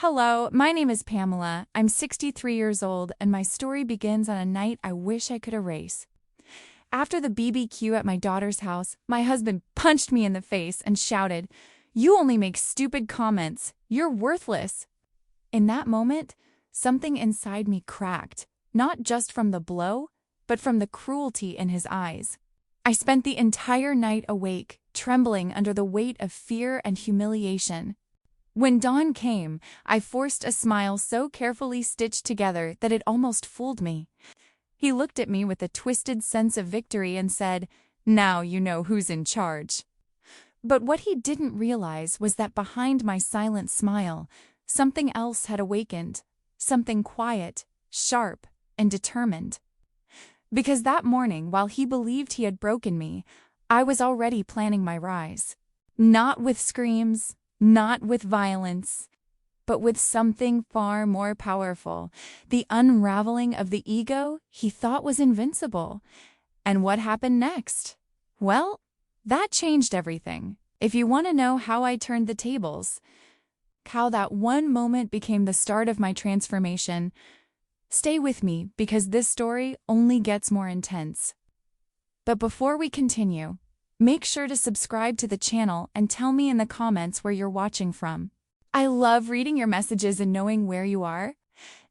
Hello, my name is Pamela. I'm 63 years old, and my story begins on a night I wish I could erase. After the BBQ at my daughter's house, my husband punched me in the face and shouted, "You only make stupid comments. You're worthless." In that moment, something inside me cracked, not just from the blow, but from the cruelty in his eyes. I spent the entire night awake, trembling under the weight of fear and humiliation. When dawn came, I forced a smile so carefully stitched together that it almost fooled me. He looked at me with a twisted sense of victory and said, "Now you know who's in charge." But what he didn't realize was that behind my silent smile, something else had awakened, something quiet, sharp, and determined. Because that morning, while he believed he had broken me, I was already planning my rise. Not with screams, not with violence, but with something far more powerful, the unraveling of the ego he thought was invincible. And what happened next? Well, that changed everything. If you want to know how I turned the tables, how that one moment became the start of my transformation, stay with me because this story only gets more intense. But before we continue, make sure to subscribe to the channel and tell me in the comments where you're watching from. I love reading your messages and knowing where you are.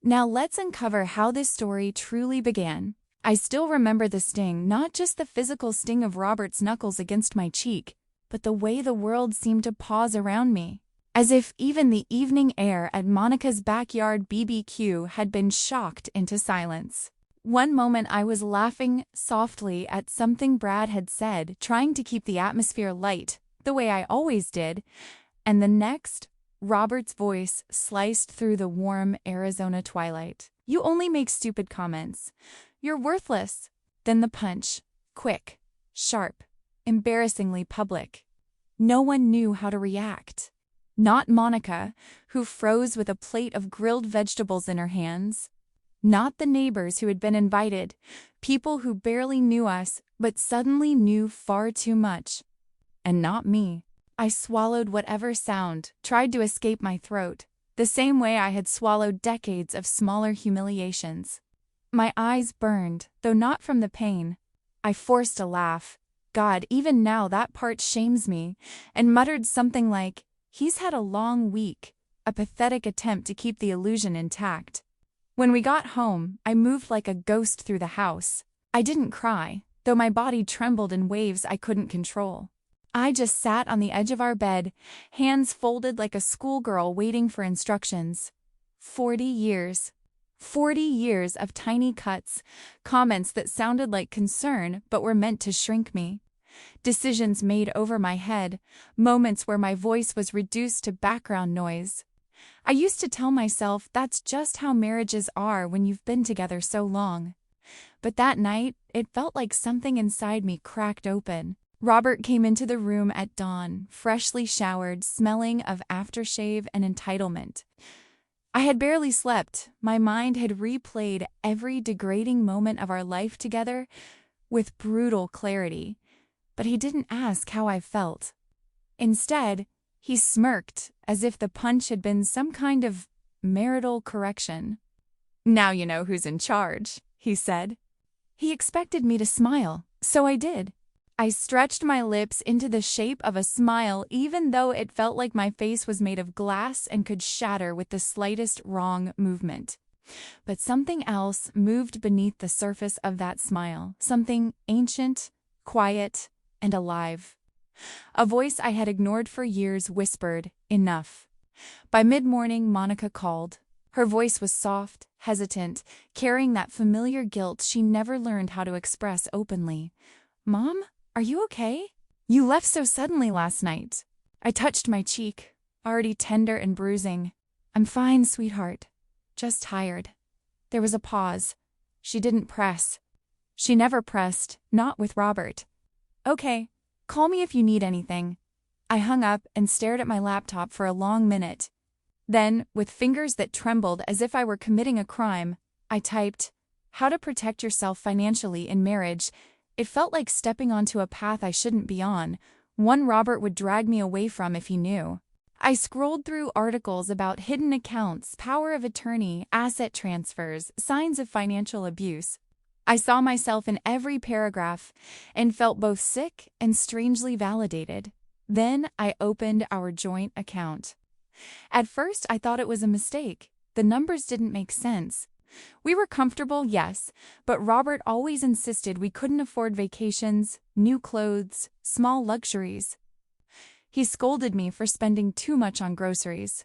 Now let's uncover how this story truly began. I still remember the sting, not just the physical sting of Robert's knuckles against my cheek, but the way the world seemed to pause around me, as if even the evening air at Monica's backyard BBQ had been shocked into silence. One moment I was laughing softly at something Brad had said, trying to keep the atmosphere light, the way I always did, and the next, Robert's voice sliced through the warm Arizona twilight. "You only make stupid comments. You're worthless." Then the punch, quick, sharp, embarrassingly public. No one knew how to react. Not Monica, who froze with a plate of grilled vegetables in her hands. Not the neighbors who had been invited, people who barely knew us but suddenly knew far too much. And not me. I swallowed whatever sound tried to escape my throat, the same way I had swallowed decades of smaller humiliations. My eyes burned, though not from the pain. I forced a laugh. God, even now that part shames me, and muttered something like, "He's had a long week," a pathetic attempt to keep the illusion intact. When we got home, I moved like a ghost through the house. I didn't cry, though my body trembled in waves I couldn't control. I just sat on the edge of our bed, hands folded like a schoolgirl waiting for instructions. 40 years. 40 years of tiny cuts, comments that sounded like concern but were meant to shrink me. Decisions made over my head, moments where my voice was reduced to background noise. I used to tell myself that's just how marriages are when you've been together so long. But that night, it felt like something inside me cracked open. Robert came into the room at dawn, freshly showered, smelling of aftershave and entitlement. I had barely slept. My mind had replayed every degrading moment of our life together with brutal clarity. But he didn't ask how I felt. Instead, he smirked as if the punch had been some kind of marital correction. "Now you know who's in charge," he said. He expected me to smile, so I did. I stretched my lips into the shape of a smile even though it felt like my face was made of glass and could shatter with the slightest wrong movement. But something else moved beneath the surface of that smile, something ancient, quiet, and alive. A voice I had ignored for years whispered, "Enough." By mid-morning, Monica called. Her voice was soft, hesitant, carrying that familiar guilt she never learned how to express openly. "Mom, are you okay? You left so suddenly last night." I touched my cheek, already tender and bruising. "I'm fine, sweetheart. Just tired." There was a pause. She didn't press. She never pressed, not with Robert. "Okay. Call me if you need anything." I hung up and stared at my laptop for a long minute. Then, with fingers that trembled as if I were committing a crime, I typed, "How to protect yourself financially in marriage." It felt like stepping onto a path I shouldn't be on, one Robert would drag me away from if he knew. I scrolled through articles about hidden accounts, power of attorney, asset transfers, signs of financial abuse. I saw myself in every paragraph and felt both sick and strangely validated. Then I opened our joint account. At first, I thought it was a mistake. The numbers didn't make sense. We were comfortable, yes, but Robert always insisted we couldn't afford vacations, new clothes, small luxuries. He scolded me for spending too much on groceries.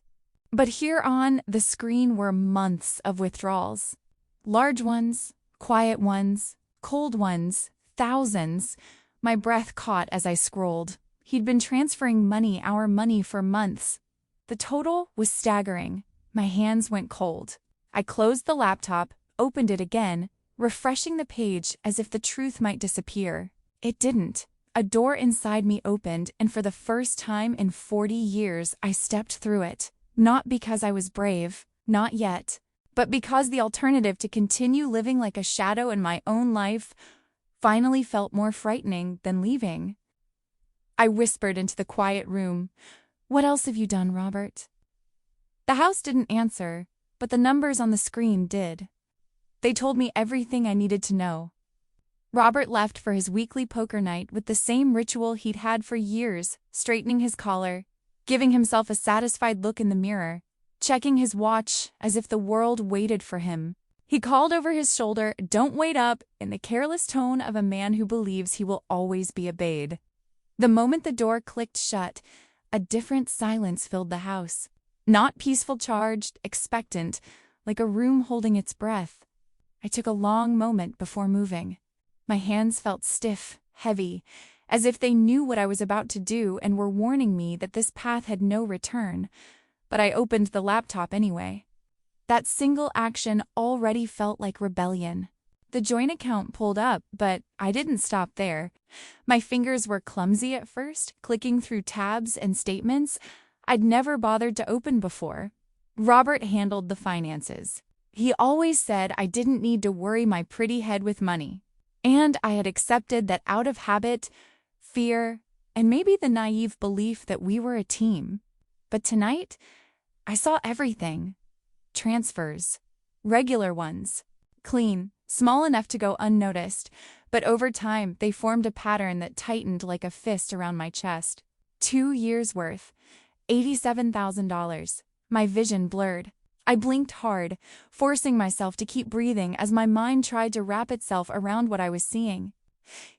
But here on the screen were months of withdrawals. Large ones, quiet ones, cold ones, thousands. My breath caught as I scrolled. He'd been transferring our money for months. The total was staggering. My hands went cold. I closed the laptop, opened it again, refreshing the page as if the truth might disappear. It didn't. A door inside me opened, and for the first time in 40 years, I stepped through it. Not because I was brave, not yet, but because the alternative to continue living like a shadow in my own life finally felt more frightening than leaving. I whispered into the quiet room, "What else have you done, Robert?" The house didn't answer, but the numbers on the screen did. They told me everything I needed to know. Robert left for his weekly poker night with the same ritual he'd had for years, straightening his collar, giving himself a satisfied look in the mirror, checking his watch as if the world waited for him. He called over his shoulder, "Don't wait up," in the careless tone of a man who believes he will always be obeyed. The moment the door clicked shut, a different silence filled the house. Not peaceful, charged, expectant, like a room holding its breath. I took a long moment before moving. My hands felt stiff, heavy, as if they knew what I was about to do and were warning me that this path had no return. But I opened the laptop anyway. That single action already felt like rebellion. The joint account pulled up, but I didn't stop there. My fingers were clumsy at first, clicking through tabs and statements I'd never bothered to open before. Robert handled the finances. He always said I didn't need to worry my pretty head with money. And I had accepted that out of habit, fear, and maybe the naive belief that we were a team. But tonight, I saw everything. Transfers. Regular ones. Clean, small enough to go unnoticed, but over time they formed a pattern that tightened like a fist around my chest. 2 years' worth. $87,000. My vision blurred. I blinked hard, forcing myself to keep breathing as my mind tried to wrap itself around what I was seeing.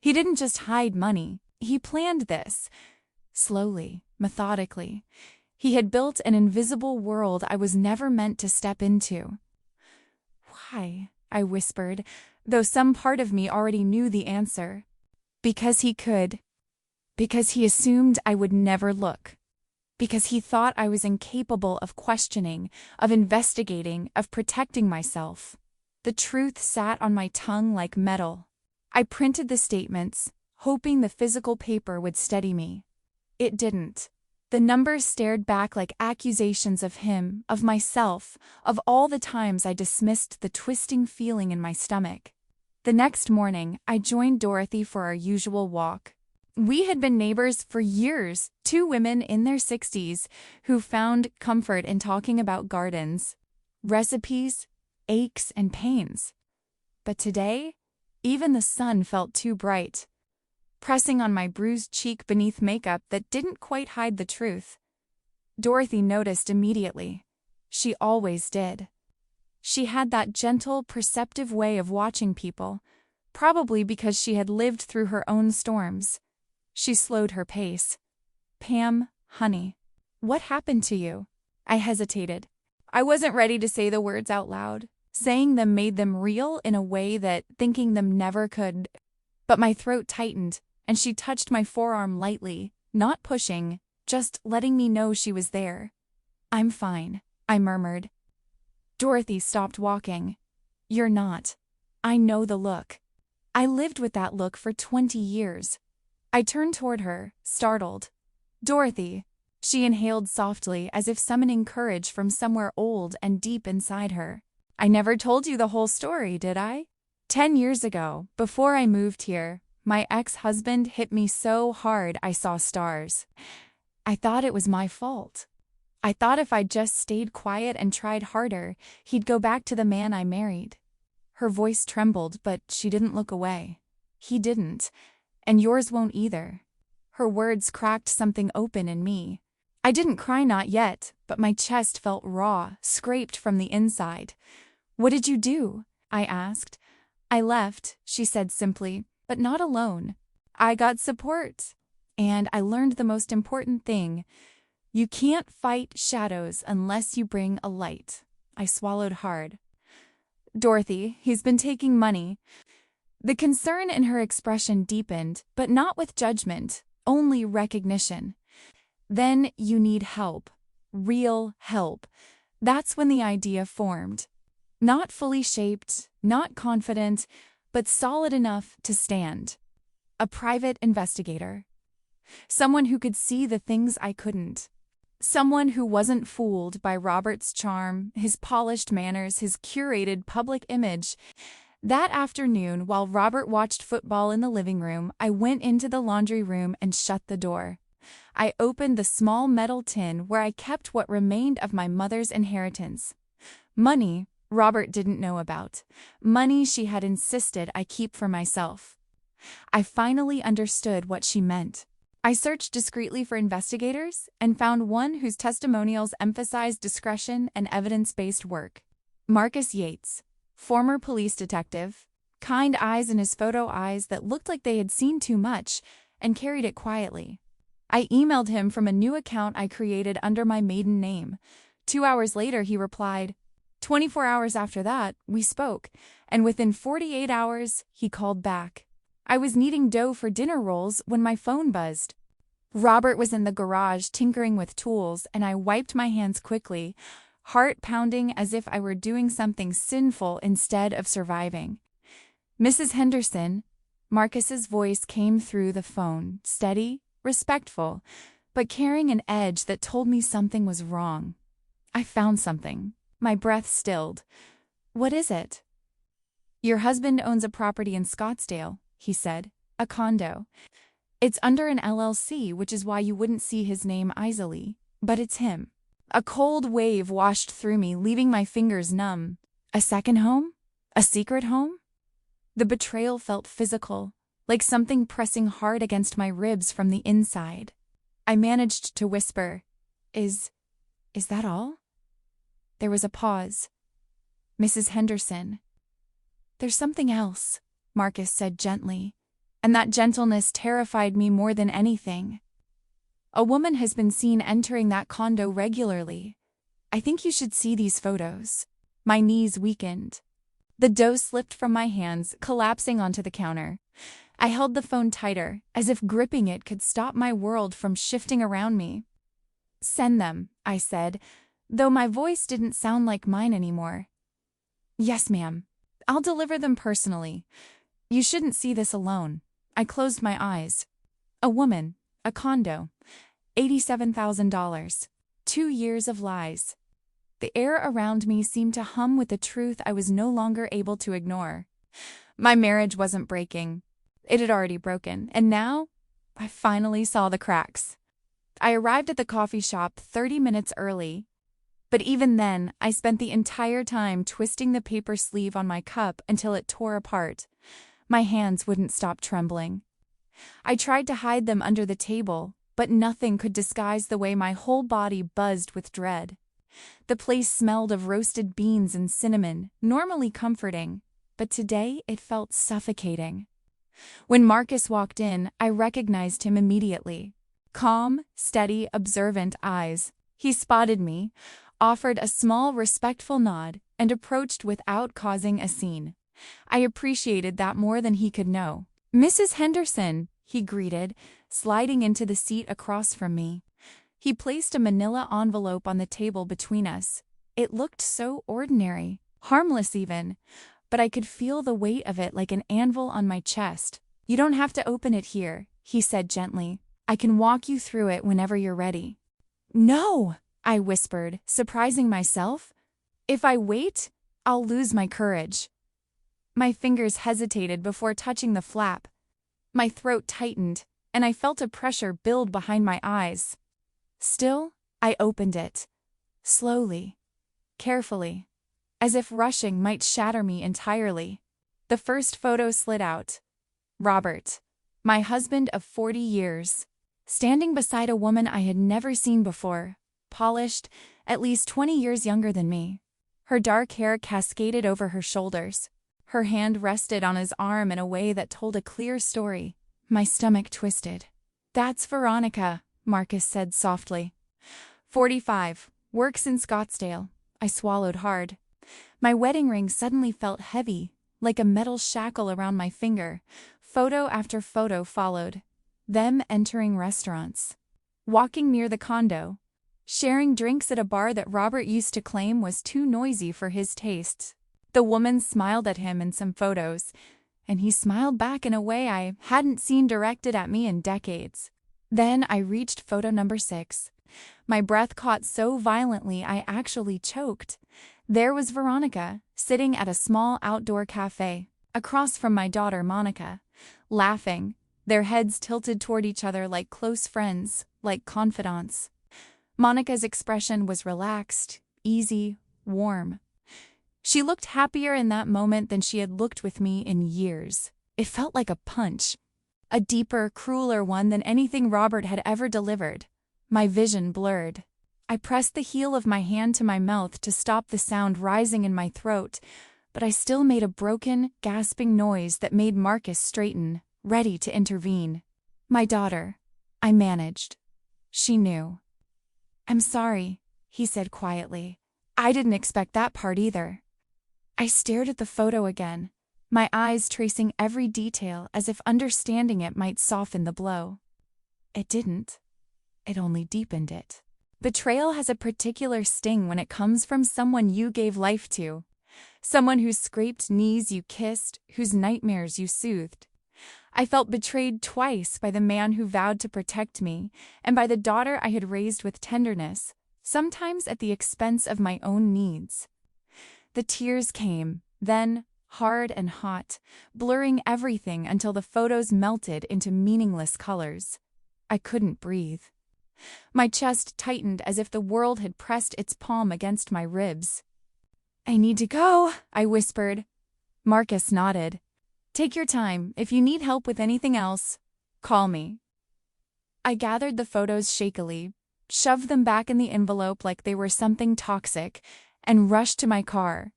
He didn't just hide money. He planned this. Slowly, methodically. He had built an invisible world I was never meant to step into. "Why?" I whispered, though some part of me already knew the answer. Because he could. Because he assumed I would never look. Because he thought I was incapable of questioning, of investigating, of protecting myself. The truth sat on my tongue like metal. I printed the statements, hoping the physical paper would steady me. It didn't. The numbers stared back like accusations of him, of myself, of all the times I dismissed the twisting feeling in my stomach. The next morning, I joined Dorothy for our usual walk. We had been neighbors for years, 2 women in their 60s who found comfort in talking about gardens, recipes, aches, and pains. But today, even the sun felt too bright, pressing on my bruised cheek beneath makeup that didn't quite hide the truth. Dorothy noticed immediately. She always did. She had that gentle, perceptive way of watching people, probably because she had lived through her own storms. She slowed her pace. "Pam, honey, what happened to you?" I hesitated. I wasn't ready to say the words out loud. Saying them made them real in a way that thinking them never could. But my throat tightened, and she touched my forearm lightly, not pushing, just letting me know she was there. "I'm fine," I murmured. Dorothy stopped walking. "You're not. I know the look. I lived with that look for 20 years. I turned toward her, startled. "Dorothy," she inhaled softly as if summoning courage from somewhere old and deep inside her. "I never told you the whole story, did I? 10 years ago, before I moved here, my ex-husband hit me so hard I saw stars. I thought it was my fault. I thought if I just stayed quiet and tried harder, he'd go back to the man I married. Her voice trembled, but she didn't look away. He didn't, and yours won't either. Her words cracked something open in me. I didn't cry, not yet, but my chest felt raw, scraped from the inside. What did you do? I asked. I left, she said simply, but not alone. I got support. And I learned the most important thing. You can't fight shadows unless you bring a light. I swallowed hard. Dorothy, he's been taking money. The concern in her expression deepened, but not with judgment, only recognition. Then you need help. Real help. That's when the idea formed. Not fully shaped, not confident, but solid enough to stand. A private investigator. Someone who could see the things I couldn't. Someone who wasn't fooled by Robert's charm, his polished manners, his curated public image. That afternoon, while Robert watched football in the living room, I went into the laundry room and shut the door. I opened the small metal tin where I kept what remained of my mother's inheritance. Money Robert didn't know about. Money she had insisted I keep for myself. I finally understood what she meant. I searched discreetly for investigators and found one whose testimonials emphasized discretion and evidence-based work. Marcus Yates, former police detective, kind eyes in his photo eyes that looked like they had seen too much, and carried it quietly. I emailed him from a new account I created under my maiden name. 2 hours later, he replied. 24 hours after that, we spoke, and within 48 hours, he called back. I was kneading dough for dinner rolls when my phone buzzed. Robert was in the garage tinkering with tools, and I wiped my hands quickly, heart pounding as if I were doing something sinful instead of surviving. Mrs. Henderson, Marcus's voice came through the phone, steady, respectful, but carrying an edge that told me something was wrong. I found something. My breath stilled. What is it? Your husband owns a property in Scottsdale, he said, a condo. It's under an LLC, which is why you wouldn't see his name easily, but it's him. A cold wave washed through me, leaving my fingers numb. A second home? A secret home? The betrayal felt physical, like something pressing hard against my ribs from the inside. I managed to whisper, Is that all? There was a pause. Mrs. Henderson. There's something else, Marcus said gently, and that gentleness terrified me more than anything. A woman has been seen entering that condo regularly. I think you should see these photos. My knees weakened. The dough slipped from my hands, collapsing onto the counter. I held the phone tighter, as if gripping it could stop my world from shifting around me. Send them, I said, though my voice didn't sound like mine anymore. Yes, ma'am. I'll deliver them personally. You shouldn't see this alone. I closed my eyes. A woman, a condo, $87,000. 2 years of lies. The air around me seemed to hum with the truth I was no longer able to ignore. My marriage wasn't breaking. It had already broken, and now I finally saw the cracks. I arrived at the coffee shop 30 minutes early, but even then, I spent the entire time twisting the paper sleeve on my cup until it tore apart. My hands wouldn't stop trembling. I tried to hide them under the table, but nothing could disguise the way my whole body buzzed with dread. The place smelled of roasted beans and cinnamon, normally comforting, but today it felt suffocating. When Marcus walked in, I recognized him immediately. Calm, steady, observant eyes. He spotted me, offered a small, respectful nod, and approached without causing a scene. I appreciated that more than he could know. Mrs. Henderson, he greeted, sliding into the seat across from me. He placed a manila envelope on the table between us. It looked so ordinary, harmless even, but I could feel the weight of it like an anvil on my chest. You don't have to open it here, he said gently. I can walk you through it whenever you're ready. No, I whispered, surprising myself. If I wait, I'll lose my courage. My fingers hesitated before touching the flap. My throat tightened, and I felt a pressure build behind my eyes. Still, I opened it. slowly, carefully, as if rushing might shatter me entirely. The first photo slid out. Robert, my husband of 40 years, standing beside a woman I had never seen before, polished, at least 20 years younger than me. Her dark hair cascaded over her shoulders. Her hand rested on his arm in a way that told a clear story. My stomach twisted. "That's Veronica," Marcus said softly. 45, works in Scottsdale. I swallowed hard. My wedding ring suddenly felt heavy, like a metal shackle around my finger. Photo after photo followed. Them entering restaurants, walking near the condo, sharing drinks at a bar that Robert used to claim was too noisy for his tastes. The woman smiled at him in some photos, and he smiled back in a way I hadn't seen directed at me in decades. Then I reached photo number 6. My breath caught so violently I actually choked. There was Veronica, sitting at a small outdoor cafe, across from my daughter Monica, laughing, their heads tilted toward each other like close friends, like confidants. Monica's expression was relaxed, easy, warm. She looked happier in that moment than she had looked with me in years. It felt like a punch, a deeper, crueler one than anything Robert had ever delivered. My vision blurred. I pressed the heel of my hand to my mouth to stop the sound rising in my throat, but I still made a broken, gasping noise that made Marcus straighten, ready to intervene. "My daughter," I managed. She knew. "I'm sorry," he said quietly. "I didn't expect that part either." I stared at the photo again, my eyes tracing every detail as if understanding it might soften the blow. It didn't. It only deepened it. Betrayal has a particular sting when it comes from someone you gave life to, someone whose scraped knees you kissed, whose nightmares you soothed. I felt betrayed twice by the man who vowed to protect me, and by the daughter I had raised with tenderness, sometimes at the expense of my own needs. The tears came, then, hard and hot, blurring everything until the photos melted into meaningless colors. I couldn't breathe. My chest tightened as if the world had pressed its palm against my ribs. "I need to go," I whispered. Marcus nodded. "Take your time. If you need help with anything else, call me." I gathered the photos shakily, shoved them back in the envelope like they were something toxic, and rushed to my car.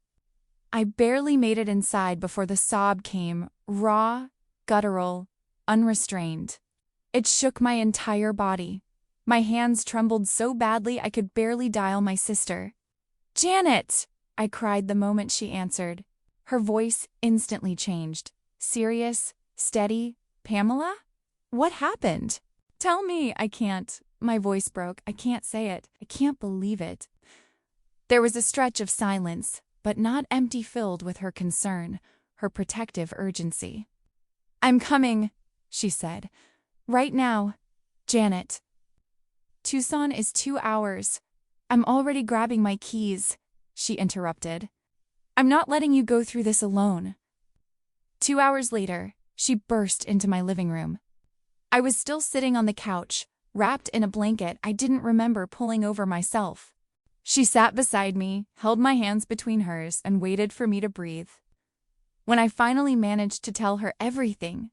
I barely made it inside before the sob came, raw, guttural, unrestrained. It shook my entire body. My hands trembled so badly I could barely dial my sister. "Janet!" I cried the moment she answered. Her voice instantly changed. Serious, steady. "Pamela? What happened? Tell me." "I can't." My voice broke. "I can't say it. I can't believe it." There was a stretch of silence, but not empty, filled with her concern, her protective urgency. "I'm coming," she said. "Right now, Janet." "Tucson is 2 hours. I'm already grabbing my keys," she interrupted. "I'm not letting you go through this alone." 2 hours later, she burst into my living room. I was still sitting on the couch, wrapped in a blanket I didn't remember pulling over myself. She sat beside me, held my hands between hers, and waited for me to breathe. When I finally managed to tell her everything,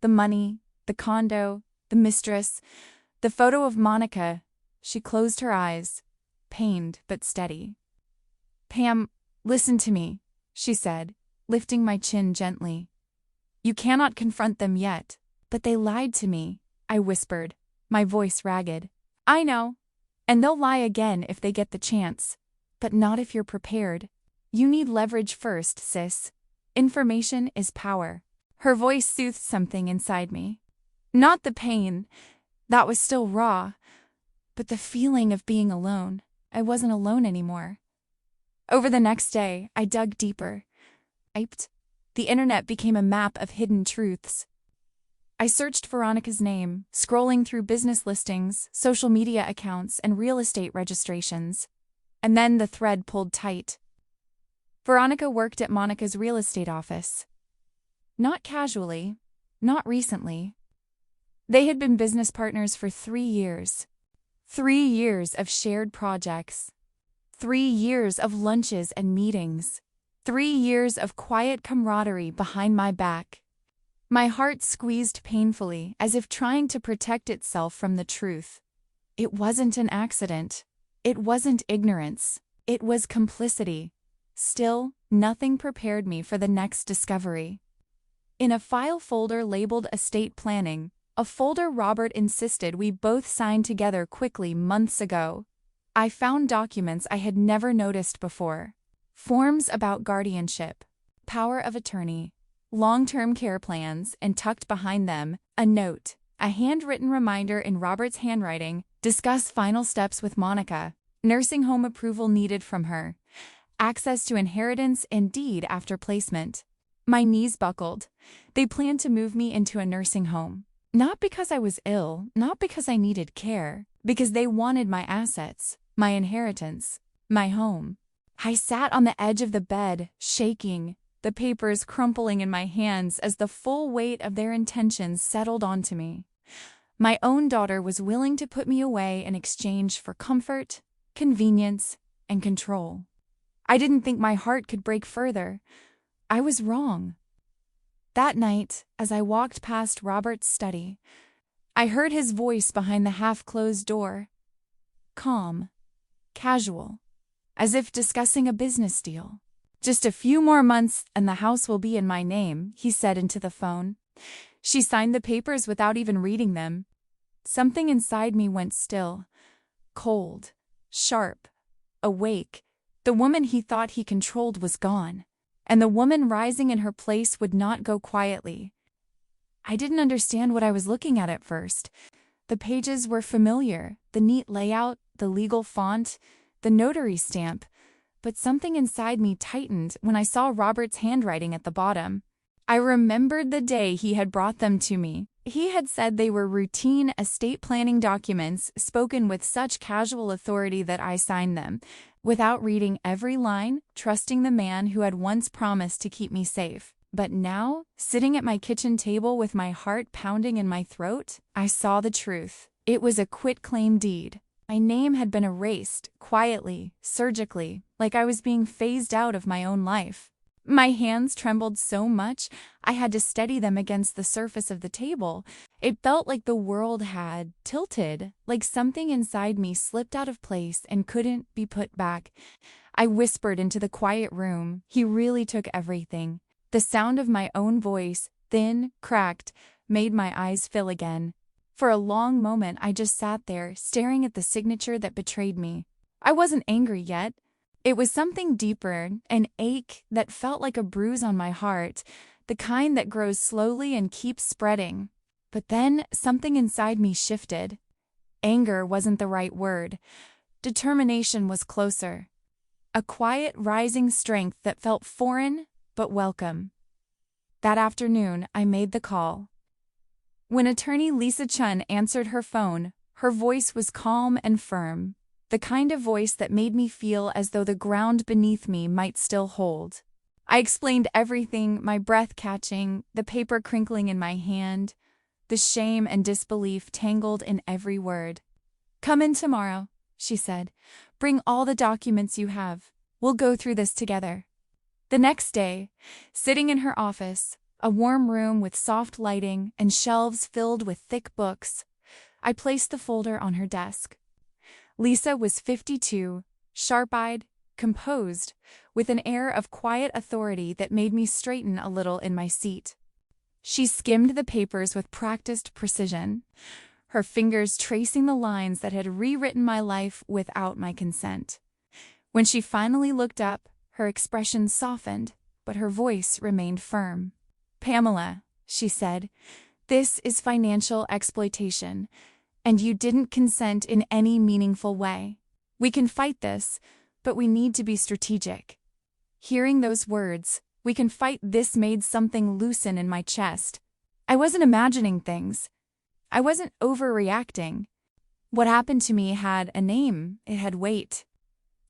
the money, the condo, the mistress, the photo of Monica, she closed her eyes, pained but steady. "Pam, listen to me," she said, lifting my chin gently. "You cannot confront them yet." "But they lied to me," I whispered, my voice ragged. "I know. And they'll lie again if they get the chance. But not if you're prepared. You need leverage first, sis. Information is power." Her voice soothed something inside me. Not the pain. That was still raw. But the feeling of being alone. I wasn't alone anymore. Over the next day, I dug deeper. The internet became a map of hidden truths. I searched Veronica's name, scrolling through business listings, social media accounts, and real estate registrations. And then the thread pulled tight. Veronica worked at Monica's real estate office. Not casually, not recently. They had been business partners for 3 years. 3 years of shared projects. 3 years of lunches and meetings. 3 years of quiet camaraderie behind my back. My heart squeezed painfully, as if trying to protect itself from the truth. It wasn't an accident. It wasn't ignorance. It was complicity. Still, nothing prepared me for the next discovery. In a file folder labeled Estate Planning, a folder Robert insisted we both sign together quickly months ago, I found documents I had never noticed before. Forms about guardianship, power of attorney, long-term care plans, and tucked behind them, a note, a handwritten reminder in Robert's handwriting, discuss final steps with Monica, nursing home approval needed from her, access to inheritance and deed after placement. My knees buckled. They planned to move me into a nursing home. Not because I was ill, not because I needed care, because they wanted my assets, my inheritance, my home. I sat on the edge of the bed, shaking, the papers crumpling in my hands as the full weight of their intentions settled onto me. My own daughter was willing to put me away in exchange for comfort, convenience, and control. I didn't think my heart could break further. I was wrong. That night, as I walked past Robert's study, I heard his voice behind the half-closed door. Calm, casual, as if discussing a business deal. Just a few more months and the house will be in my name, he said into the phone. She signed the papers without even reading them. Something inside me went still, cold, sharp, awake. The woman he thought he controlled was gone, and the woman rising in her place would not go quietly. I didn't understand what I was looking at first. The pages were familiar, the neat layout, the legal font, the notary stamp, but something inside me tightened when I saw Robert's handwriting at the bottom. I remembered the day he had brought them to me. He had said they were routine estate planning documents spoken with such casual authority that I signed them, without reading every line, trusting the man who had once promised to keep me safe. But now, sitting at my kitchen table with my heart pounding in my throat, I saw the truth. It was a quitclaim deed. My name had been erased, quietly, surgically, like I was being phased out of my own life. My hands trembled so much, I had to steady them against the surface of the table. It felt like the world had tilted, like something inside me slipped out of place and couldn't be put back. I whispered into the quiet room. He really took everything. The sound of my own voice, thin, cracked, made my eyes fill again. For a long moment, I just sat there, staring at the signature that betrayed me. I wasn't angry yet. It was something deeper, an ache that felt like a bruise on my heart, the kind that grows slowly and keeps spreading. But then something inside me shifted. Anger wasn't the right word. Determination was closer. A quiet, rising strength that felt foreign but welcome. That afternoon, I made the call. When attorney Lisa Chun answered her phone, her voice was calm and firm, the kind of voice that made me feel as though the ground beneath me might still hold. I explained everything, my breath catching, the paper crinkling in my hand, the shame and disbelief tangled in every word. "Come in tomorrow," she said. "Bring all the documents you have. We'll go through this together." The next day, sitting in her office, a warm room with soft lighting and shelves filled with thick books, I placed the folder on her desk. Lisa was 52, sharp-eyed, composed, with an air of quiet authority that made me straighten a little in my seat. She skimmed the papers with practiced precision, her fingers tracing the lines that had rewritten my life without my consent. When she finally looked up, her expression softened, but her voice remained firm. "Pamela," she said, "this is financial exploitation, and you didn't consent in any meaningful way. We can fight this, but we need to be strategic." Hearing those words, "we can fight this," made something loosen in my chest. I wasn't imagining things. I wasn't overreacting. What happened to me had a name, it had weight,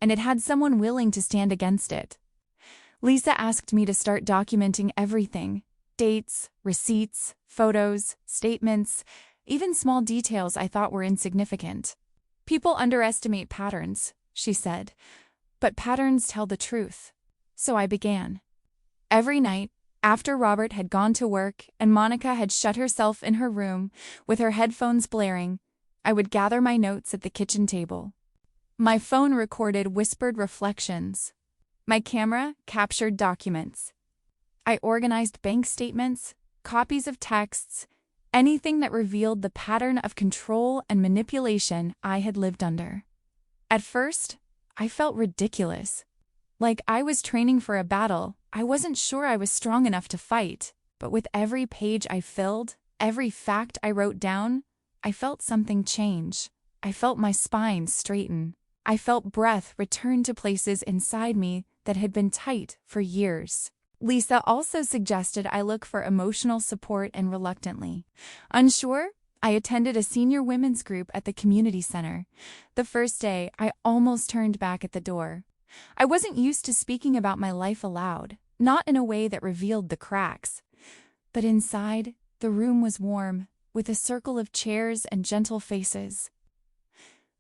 and it had someone willing to stand against it. Lisa asked me to start documenting everything. Dates, receipts, photos, statements, even small details I thought were insignificant. "People underestimate patterns," she said, But patterns tell the truth. So I began. Every night, after Robert had gone to work and Monica had shut herself in her room with her headphones blaring, I would gather my notes at the kitchen table. My phone recorded whispered reflections. My camera captured documents. I organized bank statements, copies of texts, anything that revealed the pattern of control and manipulation I had lived under. At first, I felt ridiculous. Like I was training for a battle, I wasn't sure I was strong enough to fight. But with every page I filled, every fact I wrote down, I felt something change. I felt my spine straighten. I felt breath return to places inside me that had been tight for years. Lisa also suggested I look for emotional support, and reluctantly. Unsure, I attended a senior women's group at the community center. The first day, I almost turned back at the door. I wasn't used to speaking about my life aloud, not in a way that revealed the cracks. But inside, the room was warm, with a circle of chairs and gentle faces.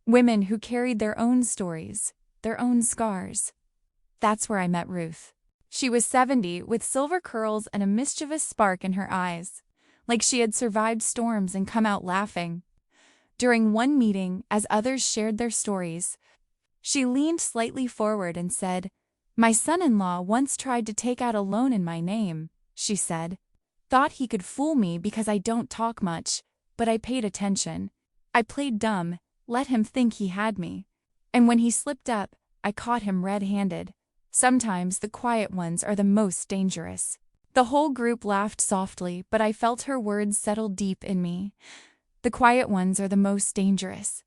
Women who carried their own stories, their own scars. That's where I met Ruth. She was 70, with silver curls and a mischievous spark in her eyes, like she had survived storms and come out laughing. During one meeting, as others shared their stories, she leaned slightly forward and said, "My son-in-law once tried to take out a loan in my name," she said. "Thought he could fool me because I don't talk much, but I paid attention. I played dumb, let him think he had me. And when he slipped up, I caught him red-handed. Sometimes the quiet ones are the most dangerous." The whole group laughed softly, but I felt her words settle deep in me. The quiet ones are the most dangerous.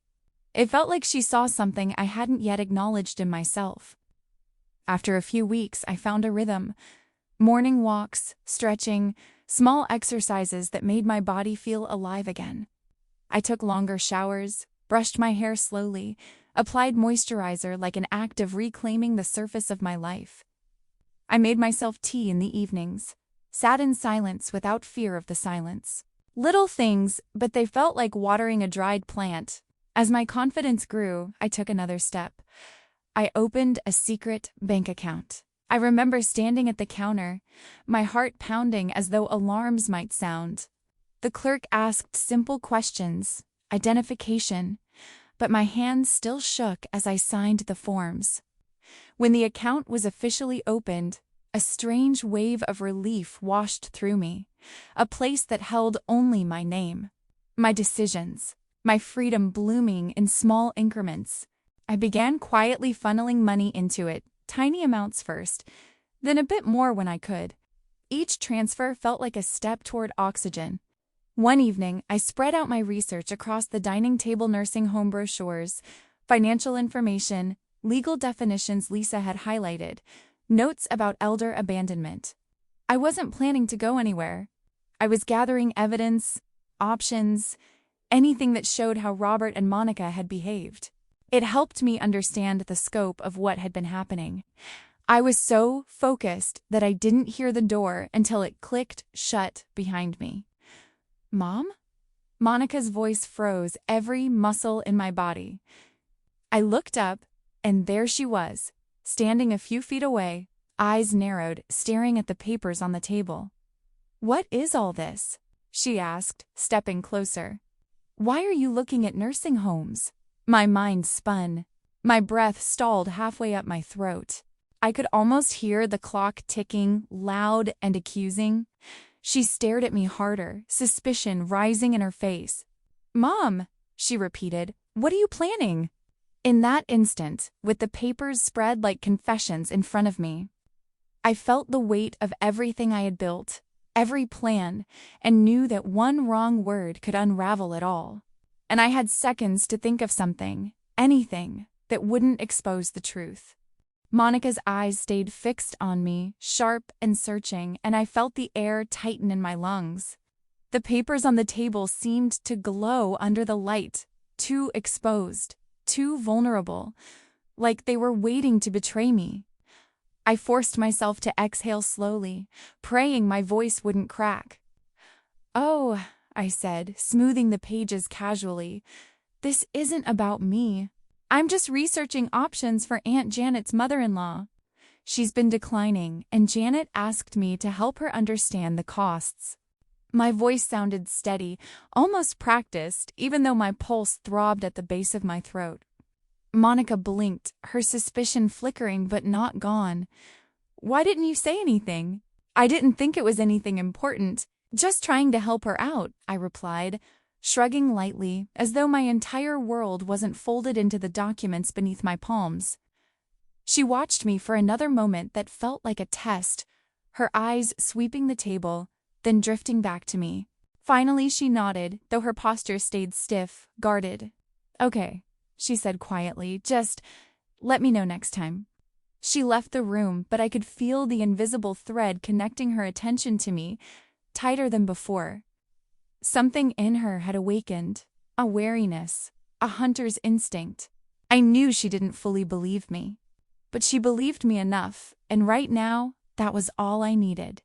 It felt like she saw something I hadn't yet acknowledged in myself. After a few weeks, I found a rhythm. Morning walks, stretching, small exercises that made my body feel alive again. I took longer showers, brushed my hair slowly, applied moisturizer like an act of reclaiming the surface of my life. I made myself tea in the evenings, sat in silence without fear of the silence. Little things, but they felt like watering a dried plant. As my confidence grew, I took another step. I opened a secret bank account. I remember standing at the counter, my heart pounding as though alarms might sound. The clerk asked simple questions, identification, but my hands still shook as I signed the forms. When the account was officially opened, a strange wave of relief washed through me, a place that held only my name, my decisions, my freedom blooming in small increments. I began quietly funneling money into it, tiny amounts first, then a bit more when I could. Each transfer felt like a step toward oxygen. One evening, I spread out my research across the dining table: nursing home brochures, financial information, legal definitions Lisa had highlighted, notes about elder abandonment. I wasn't planning to go anywhere. I was gathering evidence, options, anything that showed how Robert and Monica had behaved. It helped me understand the scope of what had been happening. I was so focused that I didn't hear the door until it clicked shut behind me. "Mom?" Monica's voice froze every muscle in my body. I looked up, and there she was, standing a few feet away, eyes narrowed, staring at the papers on the table. "What is all this?" she asked, stepping closer. "Why are you looking at nursing homes?" My mind spun. My breath stalled halfway up my throat. I could almost hear the clock ticking, loud and accusing. She stared at me harder, suspicion rising in her face. "Mom," she repeated, "what are you planning?" In that instant, with the papers spread like confessions in front of me, I felt the weight of everything I had built, every plan, and knew that one wrong word could unravel it all. And I had seconds to think of something, anything, that wouldn't expose the truth. Monica's eyes stayed fixed on me, sharp and searching, and I felt the air tighten in my lungs. The papers on the table seemed to glow under the light, too exposed, too vulnerable, like they were waiting to betray me. I forced myself to exhale slowly, praying my voice wouldn't crack. "Oh," I said, smoothing the pages casually, "this isn't about me. I'm just researching options for Aunt Janet's mother-in-law. She's been declining, and Janet asked me to help her understand the costs. My voice sounded steady, almost practiced, even though my pulse throbbed at the base of my throat. Monica blinked, her suspicion flickering but not gone. Why didn't you say anything? I didn't think it was anything important. Just trying to help her out, I replied, shrugging lightly, as though my entire world wasn't folded into the documents beneath my palms. She watched me for another moment that felt like a test, her eyes sweeping the table, then drifting back to me. Finally, she nodded, though her posture stayed stiff, guarded. Okay, she said quietly, just let me know next time. She left the room, but I could feel the invisible thread connecting her attention to me, tighter than before. Something in her had awakened, a wariness, a hunter's instinct. I knew she didn't fully believe me, but she believed me enough, and right now, that was all I needed.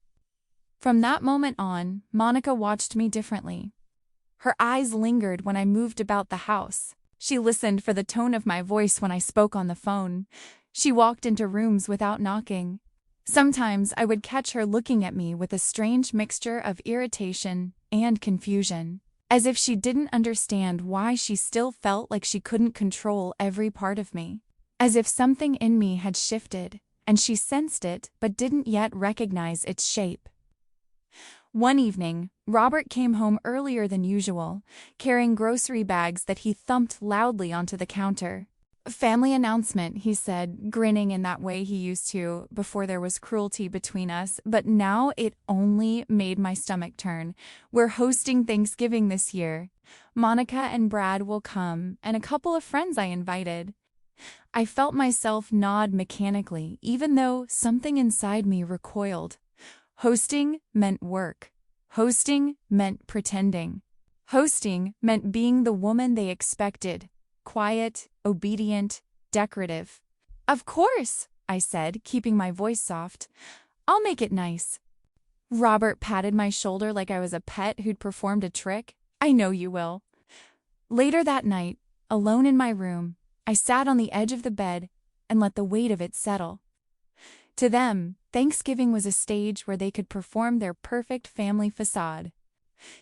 From that moment on, Monica watched me differently. Her eyes lingered when I moved about the house. She listened for the tone of my voice when I spoke on the phone. She walked into rooms without knocking. Sometimes I would catch her looking at me with a strange mixture of irritation and confusion, as if she didn't understand why she still felt like she couldn't control every part of me. As if something in me had shifted, and she sensed it but didn't yet recognize its shape. One evening, Robert came home earlier than usual, carrying grocery bags that he thumped loudly onto the counter. "Family announcement," he said, grinning in that way he used to before there was cruelty between us, but now it only made my stomach turn. "We're hosting Thanksgiving this year. Monica and Brad will come, and a couple of friends I invited." I felt myself nod mechanically, even though something inside me recoiled. Hosting meant work. Hosting meant pretending. Hosting meant being the woman they expected. Quiet, obedient, decorative. "Of course," I said, keeping my voice soft. "I'll make it nice." Robert patted my shoulder like I was a pet who'd performed a trick. "I know you will." Later that night, alone in my room, I sat on the edge of the bed and let the weight of it settle. To them, Thanksgiving was a stage where they could perform their perfect family facade.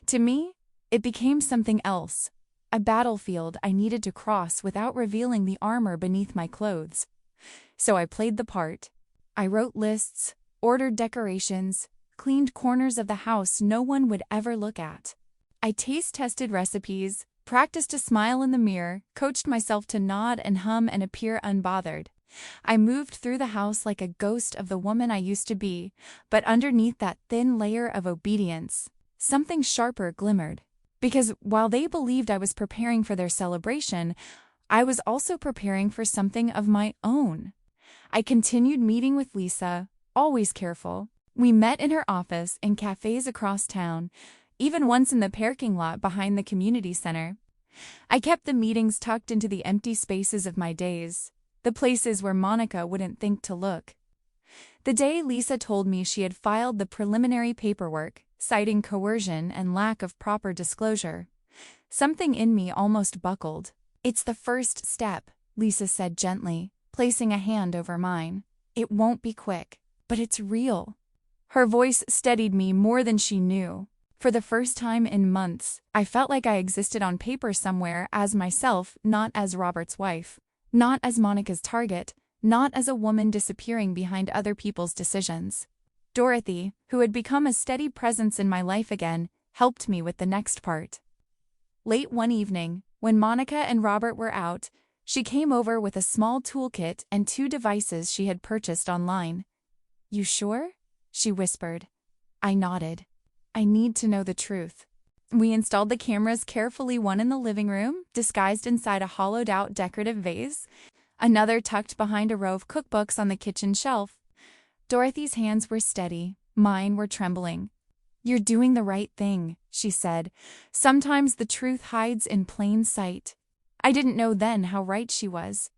To me, it became something else, a battlefield I needed to cross without revealing the armor beneath my clothes. So I played the part. I wrote lists, ordered decorations, cleaned corners of the house no one would ever look at. I taste-tested recipes, practiced a smile in the mirror, coached myself to nod and hum and appear unbothered. I moved through the house like a ghost of the woman I used to be, but underneath that thin layer of obedience, something sharper glimmered. Because while they believed I was preparing for their celebration, I was also preparing for something of my own. I continued meeting with Lisa, always careful. We met in her office, in cafes across town, even once in the parking lot behind the community center. I kept the meetings tucked into the empty spaces of my days, the places where Monica wouldn't think to look. The day Lisa told me she had filed the preliminary paperwork, citing coercion and lack of proper disclosure, something in me almost buckled. "It's the first step," Lisa said gently, placing a hand over mine. "It won't be quick, but it's real." Her voice steadied me more than she knew. For the first time in months, I felt like I existed on paper somewhere as myself, not as Robert's wife. Not as Monica's target, not as a woman disappearing behind other people's decisions. Dorothy, who had become a steady presence in my life again, helped me with the next part. Late one evening, when Monica and Robert were out, she came over with a small toolkit and 2 devices she had purchased online. "You sure?" she whispered. I nodded. "I need to know the truth." We installed the cameras carefully, one in the living room, disguised inside a hollowed-out decorative vase, another tucked behind a row of cookbooks on the kitchen shelf. Dorothy's hands were steady, mine were trembling. "You're doing the right thing," she said. "Sometimes the truth hides in plain sight." I didn't know then how right she was.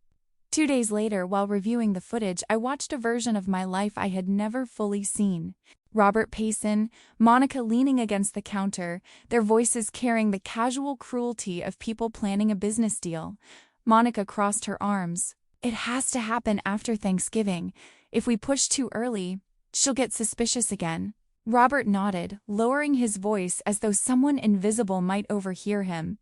2 days later, while reviewing the footage, I watched a version of my life I had never fully seen. Robert Payson, Monica leaning against the counter, their voices carrying the casual cruelty of people planning a business deal. Monica crossed her arms. It has to happen after Thanksgiving. If we push too early, she'll get suspicious again. Robert nodded, lowering his voice as though someone invisible might overhear him.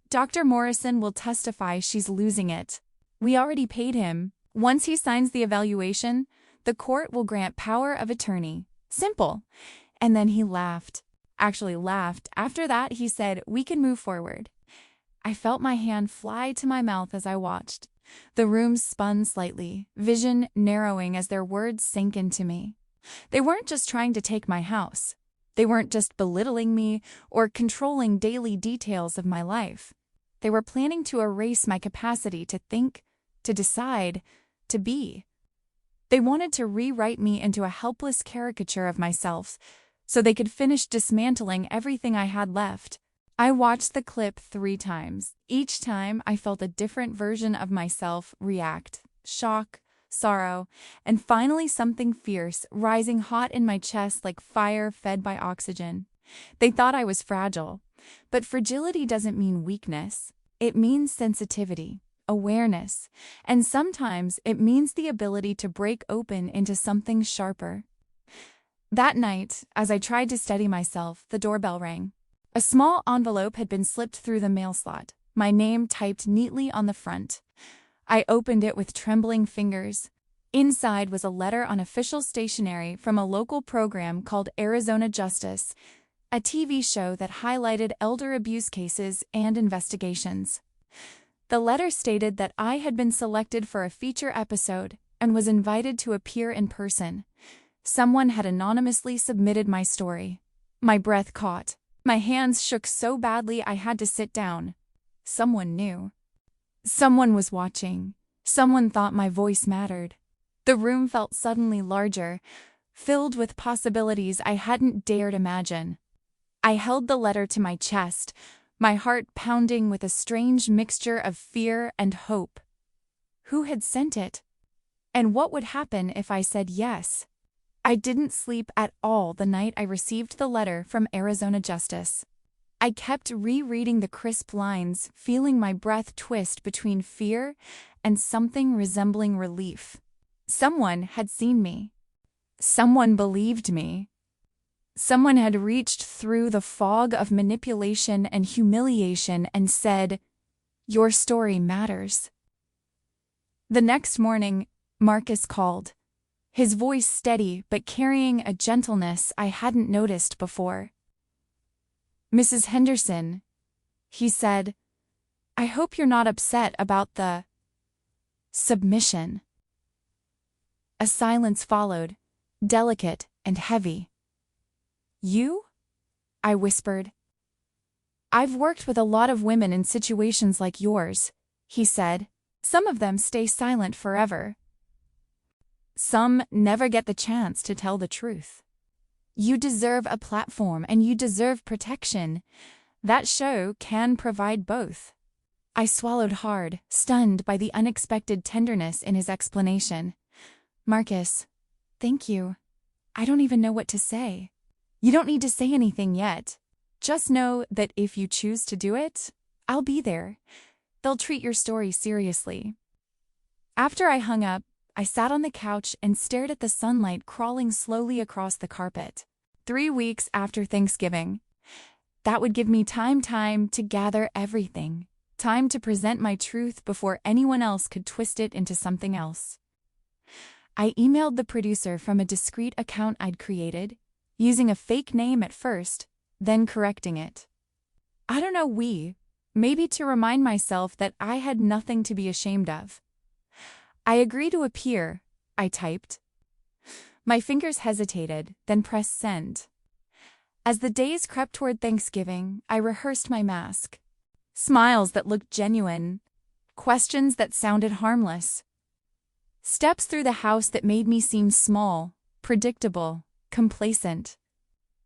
Dr. Morrison will testify she's losing it. We already paid him. Once he signs the evaluation, the court will grant power of attorney. Simple. And then he laughed. Actually laughed. After that, he said, "We can move forward." I felt my hand fly to my mouth as I watched. The room spun slightly, vision narrowing as their words sank into me. They weren't just trying to take my house. They weren't just belittling me or controlling daily details of my life. They were planning to erase my capacity to think, to decide, to be. They wanted to rewrite me into a helpless caricature of myself, so they could finish dismantling everything I had left. I watched the clip 3 times. Each time, I felt a different version of myself react. Shock, sorrow, and finally something fierce, rising hot in my chest like fire fed by oxygen. They thought I was fragile. But fragility doesn't mean weakness. It means sensitivity, awareness, and sometimes it means the ability to break open into something sharper. That night, as I tried to steady myself, the doorbell rang. A small envelope had been slipped through the mail slot, my name typed neatly on the front. I opened it with trembling fingers. Inside was a letter on official stationery from a local program called Arizona Justice, a TV show that highlighted elder abuse cases and investigations. The letter stated that I had been selected for a feature episode and was invited to appear in person. Someone had anonymously submitted my story. My breath caught. My hands shook so badly I had to sit down. Someone knew. Someone was watching. Someone thought my voice mattered. The room felt suddenly larger, filled with possibilities I hadn't dared imagine. I held the letter to my chest, my heart pounding with a strange mixture of fear and hope. Who had sent it? And what would happen if I said yes? I didn't sleep at all the night I received the letter from Arizona Justice. I kept rereading the crisp lines, feeling my breath twist between fear and something resembling relief. Someone had seen me. Someone believed me. Someone had reached through the fog of manipulation and humiliation and said, "Your story matters." The next morning, Marcus called. His voice steady but carrying a gentleness I hadn't noticed before. "Mrs. Henderson," he said, "I hope you're not upset about the submission." A silence followed, delicate and heavy. "You?" I whispered. "I've worked with a lot of women in situations like yours," he said. "Some of them stay silent forever. Some never get the chance to tell the truth. You deserve a platform and you deserve protection. That show can provide both." I swallowed hard, stunned by the unexpected tenderness in his explanation. "Marcus, thank you. I don't even know what to say." "You don't need to say anything yet. Just know that if you choose to do it, I'll be there. They'll treat your story seriously." After I hung up, I sat on the couch and stared at the sunlight crawling slowly across the carpet. 3 weeks after Thanksgiving. That would give me time to gather everything. Time to present my truth before anyone else could twist it into something else. I emailed the producer from a discreet account I'd created, using a fake name at first, then correcting it. I don't know, maybe to remind myself that I had nothing to be ashamed of. "I agree to appear," I typed. My fingers hesitated, then pressed send. As the days crept toward Thanksgiving, I rehearsed my mask. Smiles that looked genuine, questions that sounded harmless. Steps through the house that made me seem small, predictable, complacent.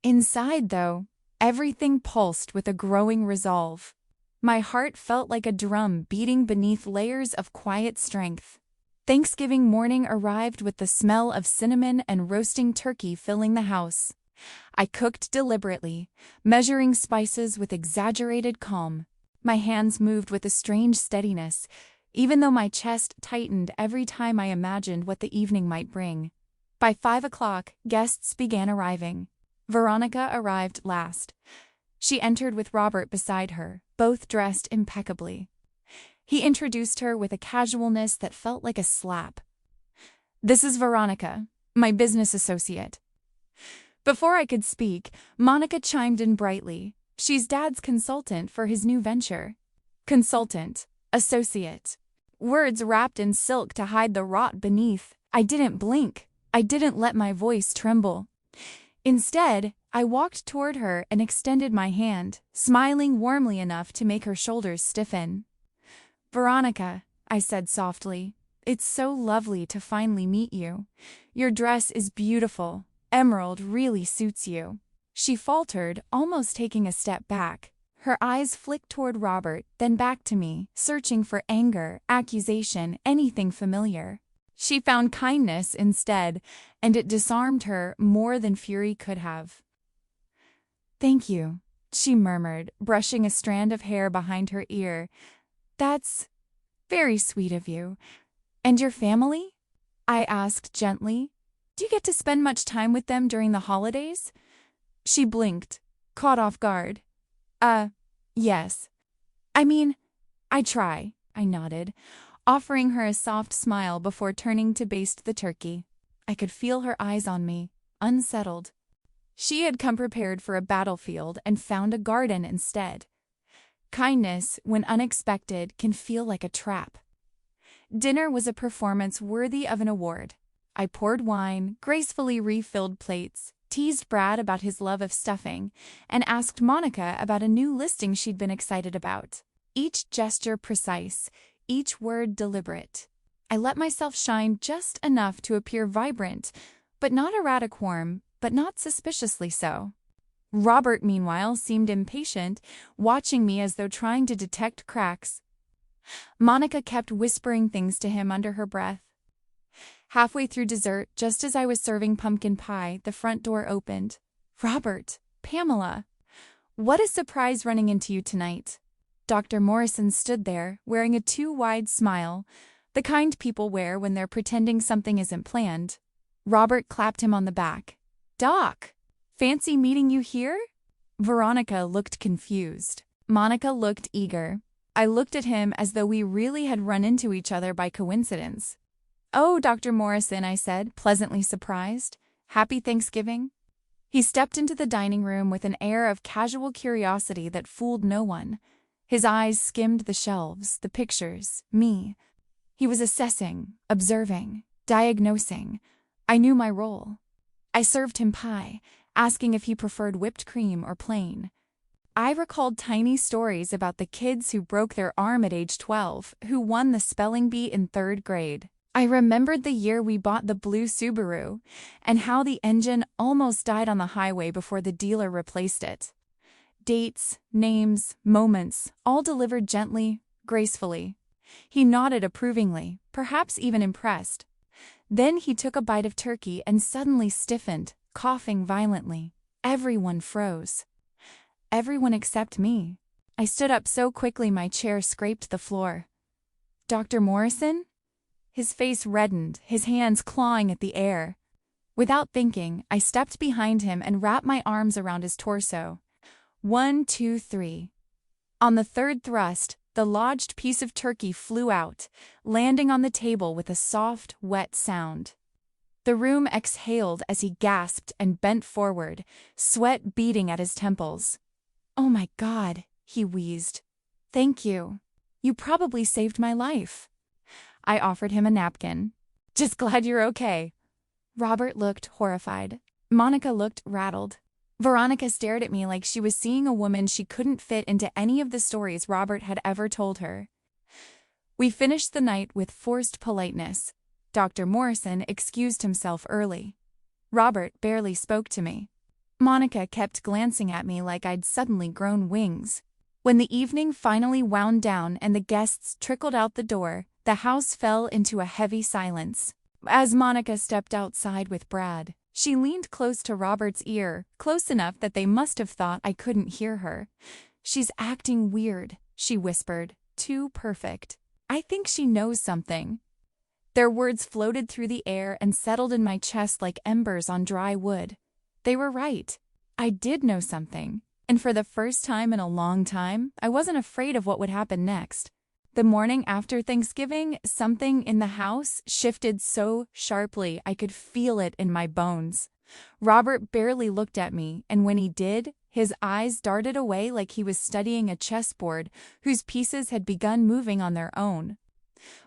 Inside, though, everything pulsed with a growing resolve. My heart felt like a drum beating beneath layers of quiet strength. Thanksgiving morning arrived with the smell of cinnamon and roasting turkey filling the house. I cooked deliberately, measuring spices with exaggerated calm. My hands moved with a strange steadiness, even though my chest tightened every time I imagined what the evening might bring. By 5 o'clock, guests began arriving. Veronica arrived last. She entered with Robert beside her, both dressed impeccably. He introduced her with a casualness that felt like a slap. "This is Veronica, my business associate." Before I could speak, Monica chimed in brightly. She's Dad's consultant for his new venture. Consultant, associate. Words wrapped in silk to hide the rot beneath. I didn't blink. I didn't let my voice tremble. Instead, I walked toward her and extended my hand, smiling warmly enough to make her shoulders stiffen. "Veronica," I said softly, "it's so lovely to finally meet you. Your dress is beautiful. Emerald really suits you." She faltered, almost taking a step back. Her eyes flicked toward Robert, then back to me, searching for anger, accusation, anything familiar. She found kindness instead, and it disarmed her more than fury could have. "Thank you," she murmured, brushing a strand of hair behind her ear. "That's very sweet of you. And your family?" I asked gently. "Do you get to spend much time with them during the holidays?" She blinked, caught off guard. Yes. I mean, I try," I nodded, offering her a soft smile before turning to baste the turkey. I could feel her eyes on me, unsettled. She had come prepared for a battlefield and found a garden instead. Kindness, when unexpected, can feel like a trap. Dinner was a performance worthy of an award. I poured wine, gracefully refilled plates, teased Brad about his love of stuffing, and asked Monica about a new listing she'd been excited about. Each gesture precise, each word deliberate. I let myself shine just enough to appear vibrant, but not erratic warm, but not suspiciously so. Robert, meanwhile, seemed impatient, watching me as though trying to detect cracks. Monica kept whispering things to him under her breath. Halfway through dessert, just as I was serving pumpkin pie, the front door opened. "Robert, Pamela, what a surprise running into you tonight." Dr. Morrison stood there, wearing a too-wide smile, the kind people wear when they're pretending something isn't planned. Robert clapped him on the back. "Doc, fancy meeting you here?" Veronica looked confused. Monica looked eager. I looked at him as though we really had run into each other by coincidence. "Oh, Dr. Morrison," I said, pleasantly surprised. "Happy Thanksgiving." He stepped into the dining room with an air of casual curiosity that fooled no one. His eyes skimmed the shelves, the pictures, me. He was assessing, observing, diagnosing. I knew my role. I served him pie, asking if he preferred whipped cream or plain. I recalled tiny stories about the kids who broke their arm at age 12, who won the spelling bee in 3rd grade. I remembered the year we bought the blue Subaru, and how the engine almost died on the highway before the dealer replaced it. Dates, names, moments, all delivered gently, gracefully. He nodded approvingly, perhaps even impressed. Then he took a bite of turkey and suddenly stiffened, coughing violently. Everyone froze. Everyone except me. I stood up so quickly my chair scraped the floor. "Dr. Morrison?" His face reddened, his hands clawing at the air. Without thinking, I stepped behind him and wrapped my arms around his torso. 1, 2, 3. On the third thrust, the lodged piece of turkey flew out, landing on the table with a soft, wet sound. The room exhaled as he gasped and bent forward, sweat beading at his temples. "Oh my God," he wheezed. "Thank you. You probably saved my life." I offered him a napkin. "Just glad you're okay." Robert looked horrified. Monica looked rattled. Veronica stared at me like she was seeing a woman she couldn't fit into any of the stories Robert had ever told her. We finished the night with forced politeness. Dr. Morrison excused himself early. Robert barely spoke to me. Monica kept glancing at me like I'd suddenly grown wings. When the evening finally wound down and the guests trickled out the door, the house fell into a heavy silence. As Monica stepped outside with Brad, she leaned close to Robert's ear, close enough that they must have thought I couldn't hear her. "She's acting weird," she whispered. "Too perfect." I think she knows something." Their words floated through the air and settled in my chest like embers on dry wood. They were right. I did know something, and for the first time in a long time, I wasn't afraid of what would happen next. The morning after Thanksgiving, something in the house shifted so sharply I could feel it in my bones. Robert barely looked at me, and when he did, his eyes darted away like he was studying a chessboard whose pieces had begun moving on their own.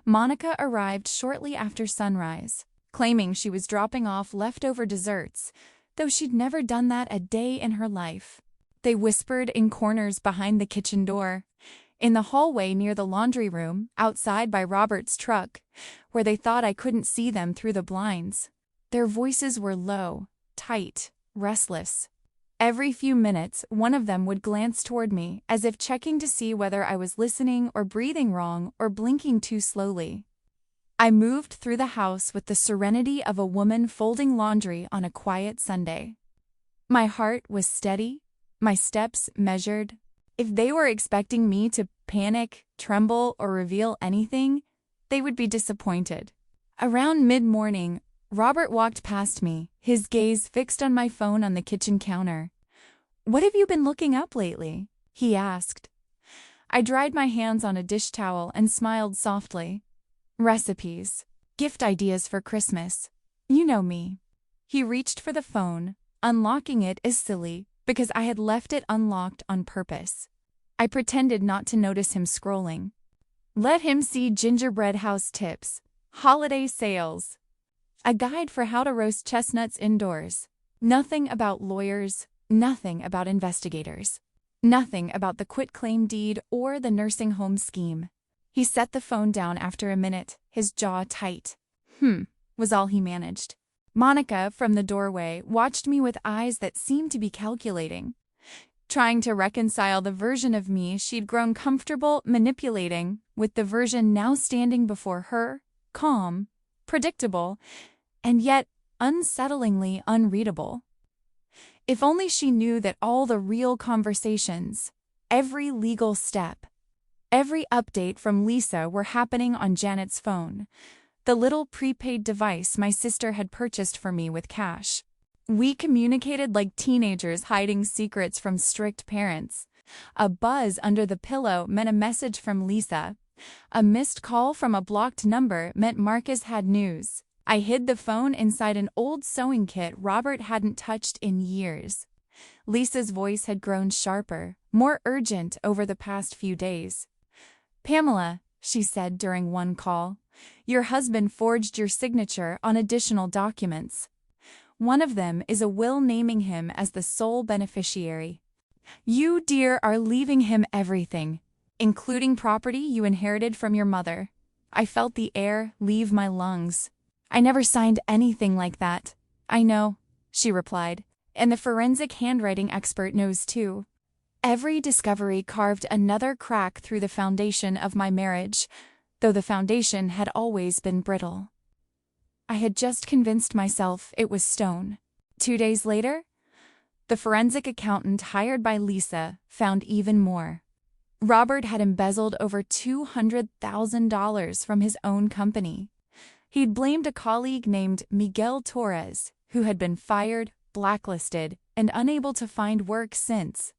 Monica arrived shortly after sunrise, claiming she was dropping off leftover desserts, though she'd never done that a day in her life. They whispered in corners behind the kitchen door, in the hallway near the laundry room, outside by Robert's truck, where they thought I couldn't see them through the blinds. Their voices were low, tight, restless. Every few minutes, one of them would glance toward me, as if checking to see whether I was listening or breathing wrong or blinking too slowly. I moved through the house with the serenity of a woman folding laundry on a quiet Sunday. My heart was steady, my steps measured. If they were expecting me to panic, tremble, or reveal anything, they would be disappointed. Around mid-morning, Robert walked past me, his gaze fixed on my phone on the kitchen counter. "What have you been looking up lately?" he asked. I dried my hands on a dish towel and smiled softly. "Recipes. Gift ideas for Christmas. You know me." He reached for the phone. Unlocking it is silly, because I had left it unlocked on purpose. I pretended not to notice him scrolling. Let him see gingerbread house tips, holiday sales, a guide for how to roast chestnuts indoors. Nothing about lawyers, nothing about investigators, nothing about the quitclaim deed or the nursing home scheme. He set the phone down after a minute, his jaw tight. Was all he managed. Monica, from the doorway, watched me with eyes that seemed to be calculating, trying to reconcile the version of me she'd grown comfortable manipulating with the version now standing before her, calm, predictable, and yet unsettlingly unreadable. If only she knew that all the real conversations, every legal step, every update from Lisa were happening on Janet's phone, the little prepaid device my sister had purchased for me with cash. We communicated like teenagers hiding secrets from strict parents. A buzz under the pillow meant a message from Lisa. A missed call from a blocked number meant Marcus had news. I hid the phone inside an old sewing kit Robert hadn't touched in years. Lisa's voice had grown sharper, more urgent over the past few days. "Pamela," she said during one call, "your husband forged your signature on additional documents. One of them is a will naming him as the sole beneficiary. You, dear, are leaving him everything, including property you inherited from your mother." I felt the air leave my lungs. "I never signed anything like that." "I know," she replied, "and the forensic handwriting expert knows too." Every discovery carved another crack through the foundation of my marriage, though the foundation had always been brittle. I had just convinced myself it was stone. 2 days later, the forensic accountant hired by Lisa found even more. Robert had embezzled over $200,000 from his own company. He'd blamed a colleague named Miguel Torres, who had been fired, blacklisted, and unable to find work since.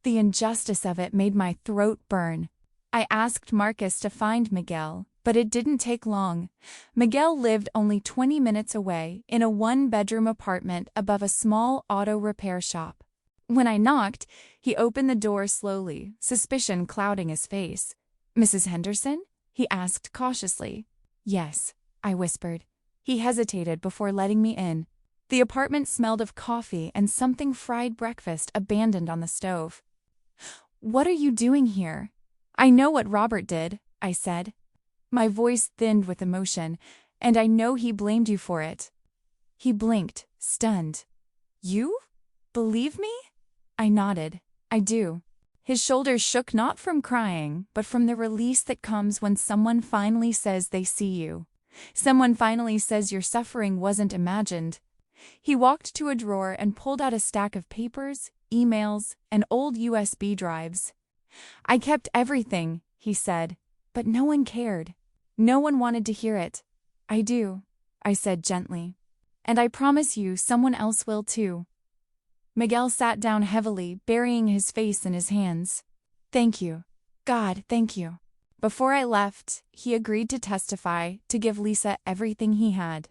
The injustice of it made my throat burn. I asked Marcus to find Miguel, but it didn't take long. Miguel lived only 20 minutes away in a one-bedroom apartment above a small auto repair shop. When I knocked, he opened the door slowly, suspicion clouding his face. "Mrs. Henderson?" he asked cautiously. "Yes," I whispered. He hesitated before letting me in. The apartment smelled of coffee and something fried breakfast abandoned on the stove. "What are you doing here?" "I know what Robert did," I said. My voice thinned with emotion, and I know he blamed you for it. He blinked, stunned. "You? Believe me?" I nodded. "I do." His shoulders shook not from crying, but from the release that comes when someone finally says they see you. Someone finally says your suffering wasn't imagined. He walked to a drawer and pulled out a stack of papers, emails, and old USB drives. "I kept everything," he said. But no one cared. No one wanted to hear it. I do, I said gently. And I promise you someone else will too. Miguel sat down heavily, burying his face in his hands. Thank you. God, thank you. Before I left, he agreed to testify, to give Lisa everything he had.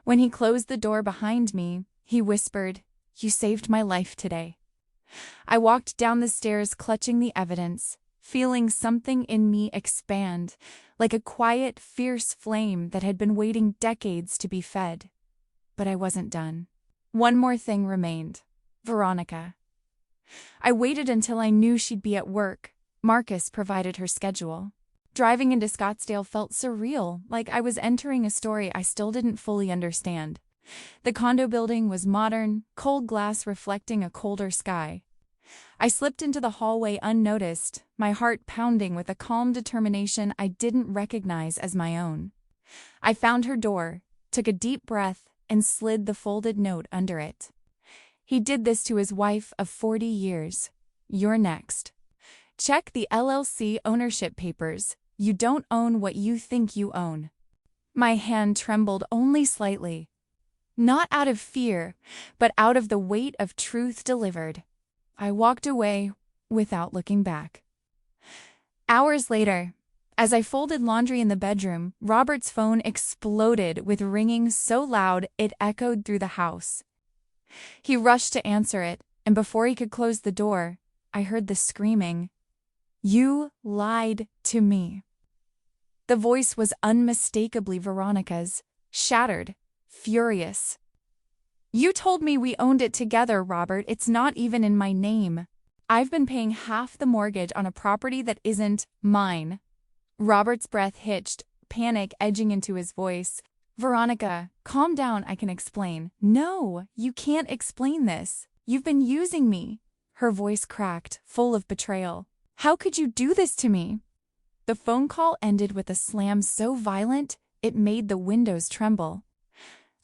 When he closed the door behind me, he whispered, "You saved my life today." I walked down the stairs clutching the evidence, feeling something in me expand, like a quiet, fierce flame that had been waiting decades to be fed. But I wasn't done. One more thing remained. Veronica. I waited until I knew she'd be at work. Marcus provided her schedule. Driving into Scottsdale felt surreal, like I was entering a story I still didn't fully understand. The condo building was modern, cold glass reflecting a colder sky. I slipped into the hallway unnoticed, my heart pounding with a calm determination I didn't recognize as my own. I found her door, took a deep breath, and slid the folded note under it. He did this to his wife of 40 years. You're next. Check the LLC ownership papers. You don't own what you think you own. My hand trembled only slightly. Not out of fear, but out of the weight of truth delivered. I walked away without looking back. Hours later, as I folded laundry in the bedroom, Robert's phone exploded with ringing so loud it echoed through the house. He rushed to answer it, and before he could close the door, I heard the screaming, "You lied to me." The voice was unmistakably Veronica's, shattered, furious. "You told me we owned it together, Robert. It's not even in my name. I've been paying half the mortgage on a property that isn't mine." Robert's breath hitched, panic edging into his voice. "Veronica, calm down, I can explain." "No, you can't explain this. You've been using me." Her voice cracked, full of betrayal. "How could you do this to me?" The phone call ended with a slam so violent, it made the windows tremble.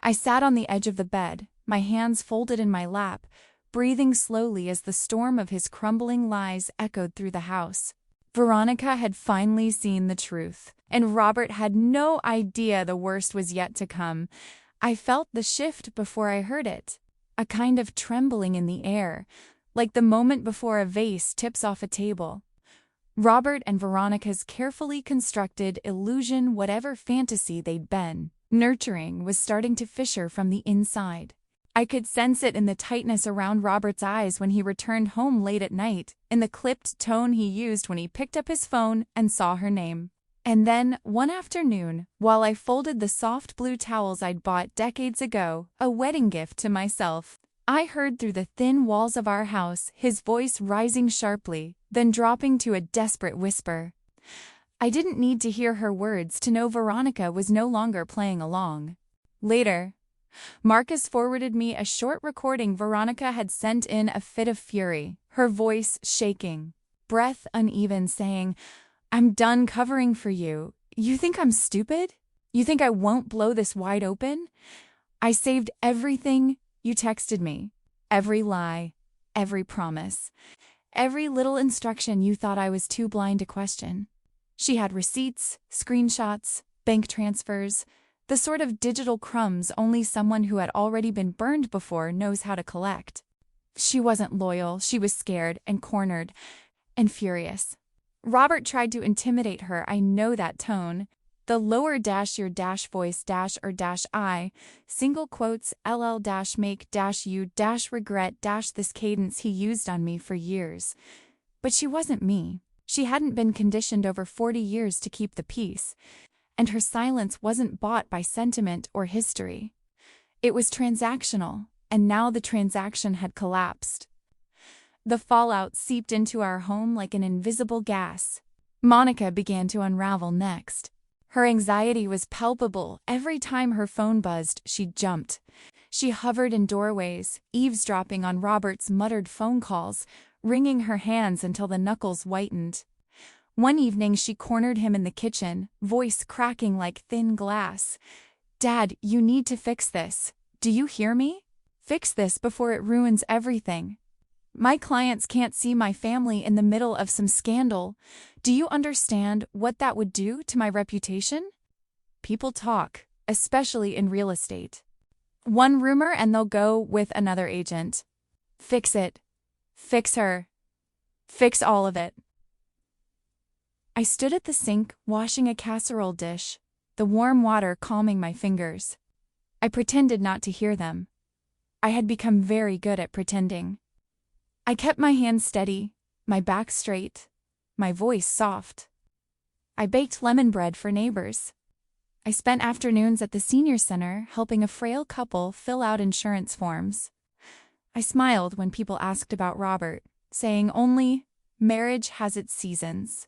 I sat on the edge of the bed, my hands folded in my lap, breathing slowly as the storm of his crumbling lies echoed through the house. Veronica had finally seen the truth, and Robert had no idea the worst was yet to come. I felt the shift before I heard it, a kind of trembling in the air, like the moment before a vase tips off a table. Robert and Veronica's carefully constructed illusion, whatever fantasy they'd been nurturing, was starting to fissure from the inside. I could sense it in the tightness around Robert's eyes when he returned home late at night, in the clipped tone he used when he picked up his phone and saw her name. And then, one afternoon, while I folded the soft blue towels I'd bought decades ago, a wedding gift to myself, I heard through the thin walls of our house his voice rising sharply, then dropping to a desperate whisper. I didn't need to hear her words to know Veronica was no longer playing along. Later, Marcus forwarded me a short recording Veronica had sent in a fit of fury, her voice shaking, breath uneven, saying, "I'm done covering for you. You think I'm stupid? You think I won't blow this wide open? I saved everything you texted me, every lie, every promise, every little instruction you thought I was too blind to question." She had receipts, screenshots, bank transfers, the sort of digital crumbs only someone who had already been burned before knows how to collect. She wasn't loyal, she was scared and cornered and furious. Robert tried to intimidate her, I know that tone. The lower dash your dash voice dash or dash I, single quotes LL dash make dash you dash regret dash this cadence he used on me for years. But she wasn't me. She hadn't been conditioned over 40 years to keep the peace. And her silence wasn't bought by sentiment or history. It was transactional, and now the transaction had collapsed. The fallout seeped into our home like an invisible gas. Monica began to unravel next. Her anxiety was palpable. Every time her phone buzzed, she jumped. She hovered in doorways, eavesdropping on Robert's muttered phone calls, wringing her hands until the knuckles whitened. One evening she cornered him in the kitchen, voice cracking like thin glass. "Dad, you need to fix this. Do you hear me? Fix this before it ruins everything." My clients can't see my family in the middle of some scandal. Do you understand what that would do to my reputation? People talk, especially in real estate. One rumor and they'll go with another agent. Fix it. Fix her. Fix all of it. I stood at the sink washing a casserole dish, the warm water calming my fingers. I pretended not to hear them. I had become very good at pretending. I kept my hands steady, my back straight, my voice soft. I baked lemon bread for neighbors. I spent afternoons at the senior center helping a frail couple fill out insurance forms. I smiled when people asked about Robert, saying only, "Marriage has its seasons.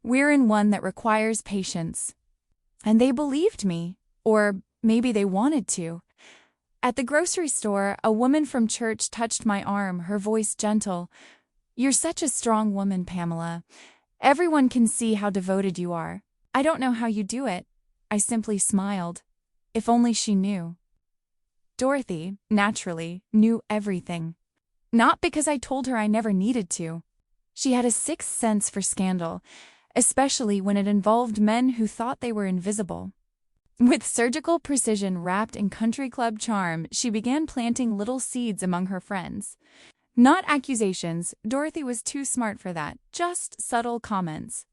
We're in one that requires patience." And they believed me, or maybe they wanted to. At the grocery store, a woman from church touched my arm, her voice gentle. "You're such a strong woman, Pamela. Everyone can see how devoted you are. I don't know how you do it." I simply smiled. If only she knew. Dorothy, naturally, knew everything. Not because I told her I never needed to. She had a sixth sense for scandal, especially when it involved men who thought they were invisible. With surgical precision wrapped in country club charm, she began planting little seeds among her friends. Not accusations, Dorothy was too smart for that, just subtle comments.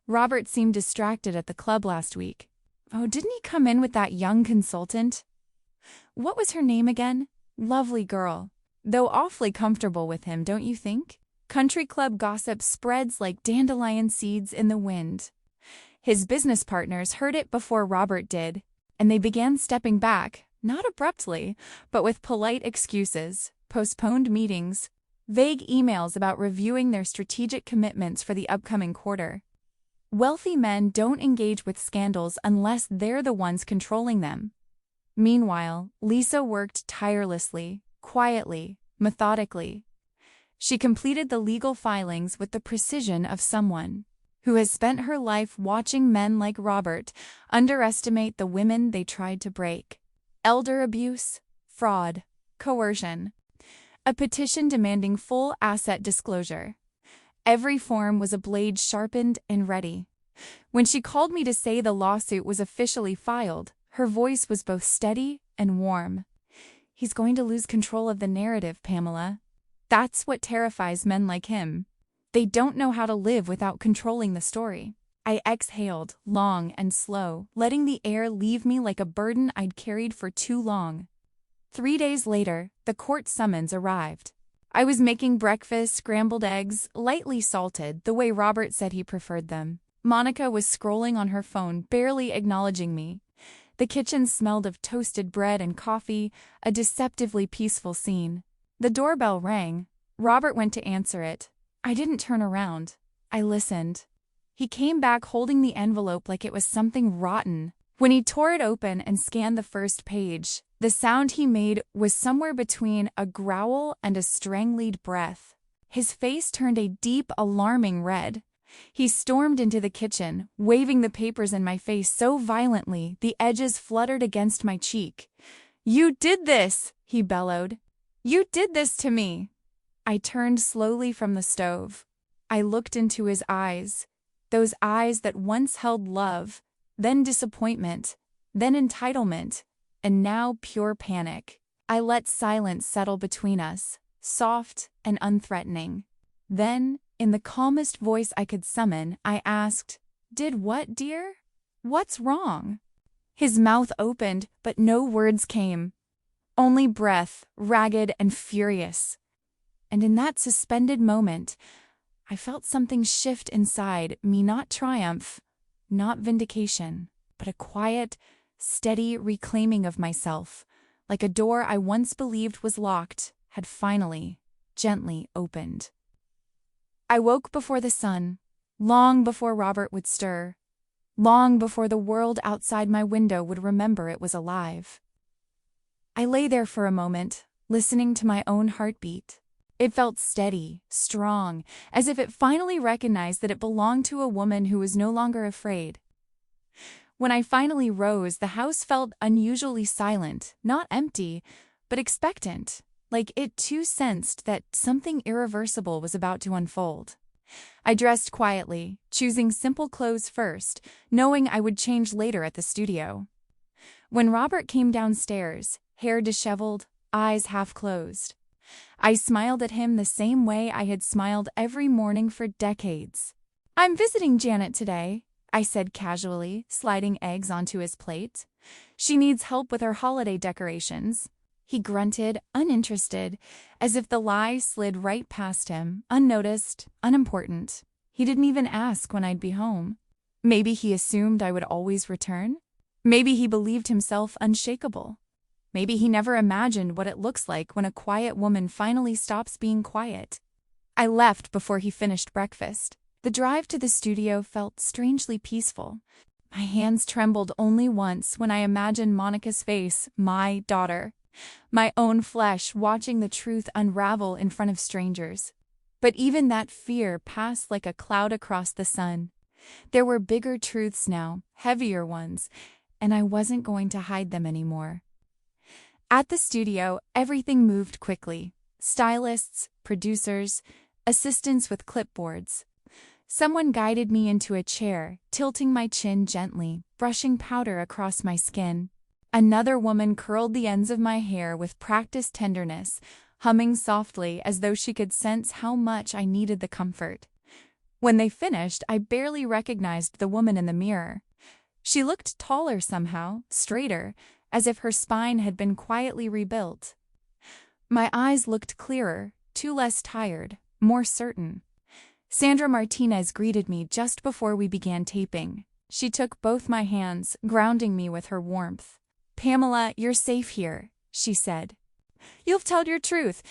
Robert seemed distracted at the club last week. Oh, didn't he come in with that young consultant? What was her name again? Lovely girl. Though awfully comfortable with him, don't you think? Country club gossip spreads like dandelion seeds in the wind. His business partners heard it before Robert did, and they began stepping back, not abruptly, but with polite excuses, postponed meetings, vague emails about reviewing their strategic commitments for the upcoming quarter. Wealthy men don't engage with scandals unless they're the ones controlling them. Meanwhile, Lisa worked tirelessly, quietly, methodically. She completed the legal filings with the precision of someone who has spent her life watching men like Robert underestimate the women they tried to break. Elder abuse, fraud, coercion. A petition demanding full asset disclosure. Every form was a blade sharpened and ready. When she called me to say the lawsuit was officially filed, her voice was both steady and warm. "He's going to lose control of the narrative, Pamela. That's what terrifies men like him. They don't know how to live without controlling the story." I exhaled, long and slow, letting the air leave me like a burden I'd carried for too long. 3 days later, the court summons arrived. I was making breakfast, scrambled eggs, lightly salted, the way Robert said he preferred them. Monica was scrolling on her phone, barely acknowledging me. The kitchen smelled of toasted bread and coffee, a deceptively peaceful scene. The doorbell rang. Robert went to answer it. I didn't turn around. I listened. He came back holding the envelope like it was something rotten. When he tore it open and scanned the first page, the sound he made was somewhere between a growl and a strangled breath. His face turned a deep, alarming red. He stormed into the kitchen, waving the papers in my face so violently the edges fluttered against my cheek. "You did this!" he bellowed. "You did this to me!" I turned slowly from the stove. I looked into his eyes, those eyes that once held love, then disappointment, then entitlement, and now pure panic. I let silence settle between us, soft and unthreatening. Then, in the calmest voice I could summon, I asked, "Did what, dear? What's wrong?" His mouth opened, but no words came. Only breath, ragged and furious. And in that suspended moment, I felt something shift inside me, not triumph, not vindication, but a quiet, steady reclaiming of myself, like a door I once believed was locked had finally, gently opened. I woke before the sun, long before Robert would stir, long before the world outside my window would remember it was alive. I lay there for a moment, listening to my own heartbeat. It felt steady, strong, as if it finally recognized that it belonged to a woman who was no longer afraid. When I finally rose, the house felt unusually silent, not empty, but expectant. like it too sensed that something irreversible was about to unfold. I dressed quietly, choosing simple clothes first, knowing I would change later at the studio. When Robert came downstairs, hair disheveled, eyes half closed, I smiled at him the same way I had smiled every morning for decades. "I'm visiting Janet today," I said casually, sliding eggs onto his plate. "She needs help with her holiday decorations." He grunted, uninterested, as if the lie slid right past him, unnoticed, unimportant. He didn't even ask when I'd be home. Maybe he assumed I would always return? Maybe he believed himself unshakable. Maybe he never imagined what it looks like when a quiet woman finally stops being quiet. I left before he finished breakfast. The drive to the studio felt strangely peaceful. My hands trembled only once when I imagined Monica's face, my daughter. My own flesh watching the truth unravel in front of strangers. But even that fear passed like a cloud across the sun. There were bigger truths now, heavier ones, and I wasn't going to hide them anymore. At the studio, everything moved quickly. Stylists, producers, assistants with clipboards. Someone guided me into a chair, tilting my chin gently, brushing powder across my skin. Another woman curled the ends of my hair with practiced tenderness, humming softly as though she could sense how much I needed the comfort. When they finished, I barely recognized the woman in the mirror. She looked taller somehow, straighter, as if her spine had been quietly rebuilt. My eyes looked clearer, too less tired, more certain. Sandra Martinez greeted me just before we began taping. She took both my hands, grounding me with her warmth. "Pamela, you're safe here," she said. "You've told your truth,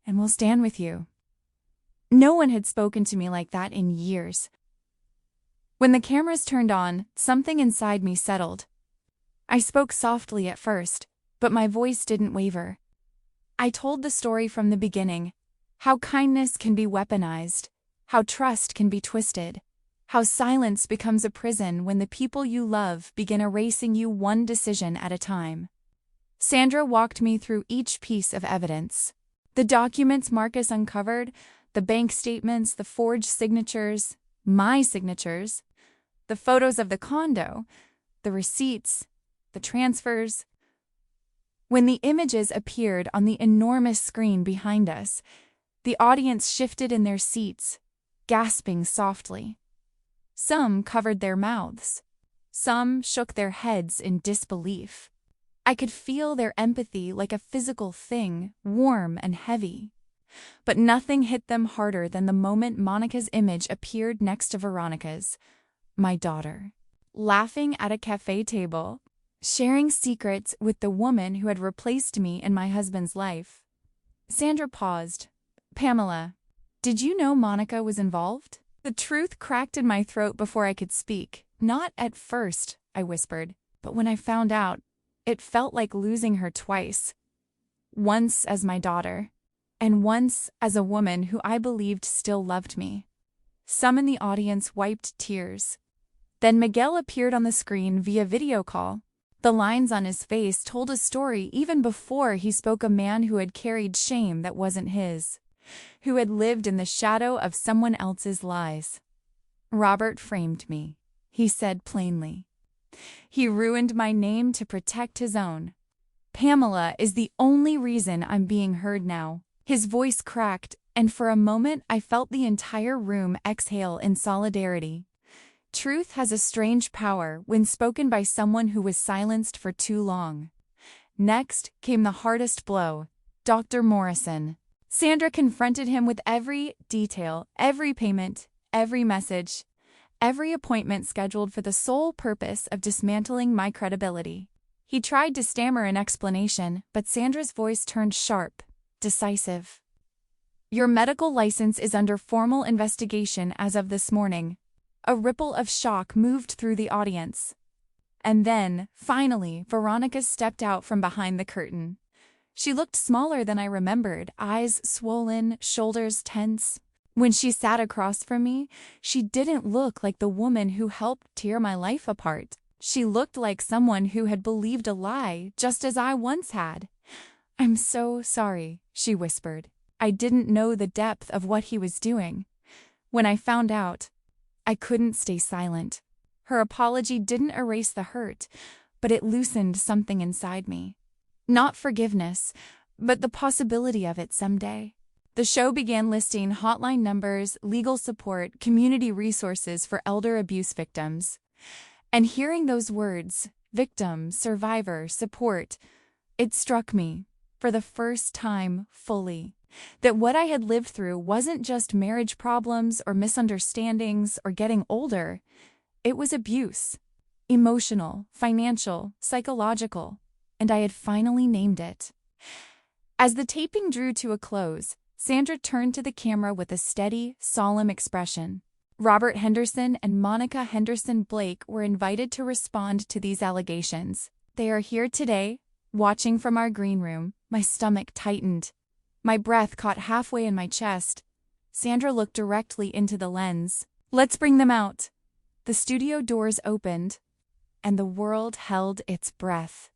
and we'll stand with you." No one had spoken to me like that in years. When the cameras turned on, something inside me settled. I spoke softly at first, but my voice didn't waver. I told the story from the beginning, how kindness can be weaponized, how trust can be twisted, how silence becomes a prison when the people you love begin erasing you one decision at a time. Sandra walked me through each piece of evidence. The documents Marcus uncovered, the bank statements, the forged signatures, my signatures, the photos of the condo, the receipts, the transfers. When the images appeared on the enormous screen behind us, the audience shifted in their seats, gasping softly. Some covered their mouths. Some shook their heads in disbelief. I could feel their empathy like a physical thing, warm and heavy. But nothing hit them harder than the moment Monica's image appeared next to Veronica's, my daughter, laughing at a cafe table, sharing secrets with the woman who had replaced me in my husband's life. Sandra paused. "Pamela, did you know Monica was involved?" The truth cracked in my throat before I could speak. "Not at first," I whispered, "but when I found out, it felt like losing her twice. Once as my daughter, and once as a woman who I believed still loved me." Some in the audience wiped tears. Then Miguel appeared on the screen via video call. The lines on his face told a story even before he spoke. A man who had carried shame that wasn't his, who had lived in the shadow of someone else's lies. "Robert framed me," he said plainly. "He ruined my name to protect his own. Pamela is the only reason I'm being heard now." His voice cracked, and for a moment I felt the entire room exhale in solidarity. Truth has a strange power when spoken by someone who was silenced for too long. Next came the hardest blow, Dr. Morrison. Sandra confronted him with every detail, every payment, every message, every appointment scheduled for the sole purpose of dismantling my credibility. He tried to stammer an explanation, but Sandra's voice turned sharp, decisive. "Your medical license is under formal investigation as of this morning." A ripple of shock moved through the audience. And then, finally, Veronica stepped out from behind the curtain. She looked smaller than I remembered, eyes swollen, shoulders tense. When she sat across from me, she didn't look like the woman who helped tear my life apart. She looked like someone who had believed a lie, just as I once had. "I'm so sorry," she whispered. "I didn't know the depth of what he was doing. When I found out, I couldn't stay silent." Her apology didn't erase the hurt, but it loosened something inside me. Not forgiveness, but the possibility of it someday. The show began listing hotline numbers, legal support, community resources for elder abuse victims. And hearing those words, victim, survivor, support, it struck me, for the first time fully, that what I had lived through wasn't just marriage problems or misunderstandings or getting older. It was abuse. Emotional, financial, psychological. And I had finally named it. As the taping drew to a close, Sandra turned to the camera with a steady, solemn expression. Robert Henderson and Monica Henderson Blake were invited to respond to these allegations. They are here today, watching from our green room. My stomach tightened. My breath caught halfway in my chest. Sandra looked directly into the lens. "Let's bring them out." The studio doors opened, and the world held its breath.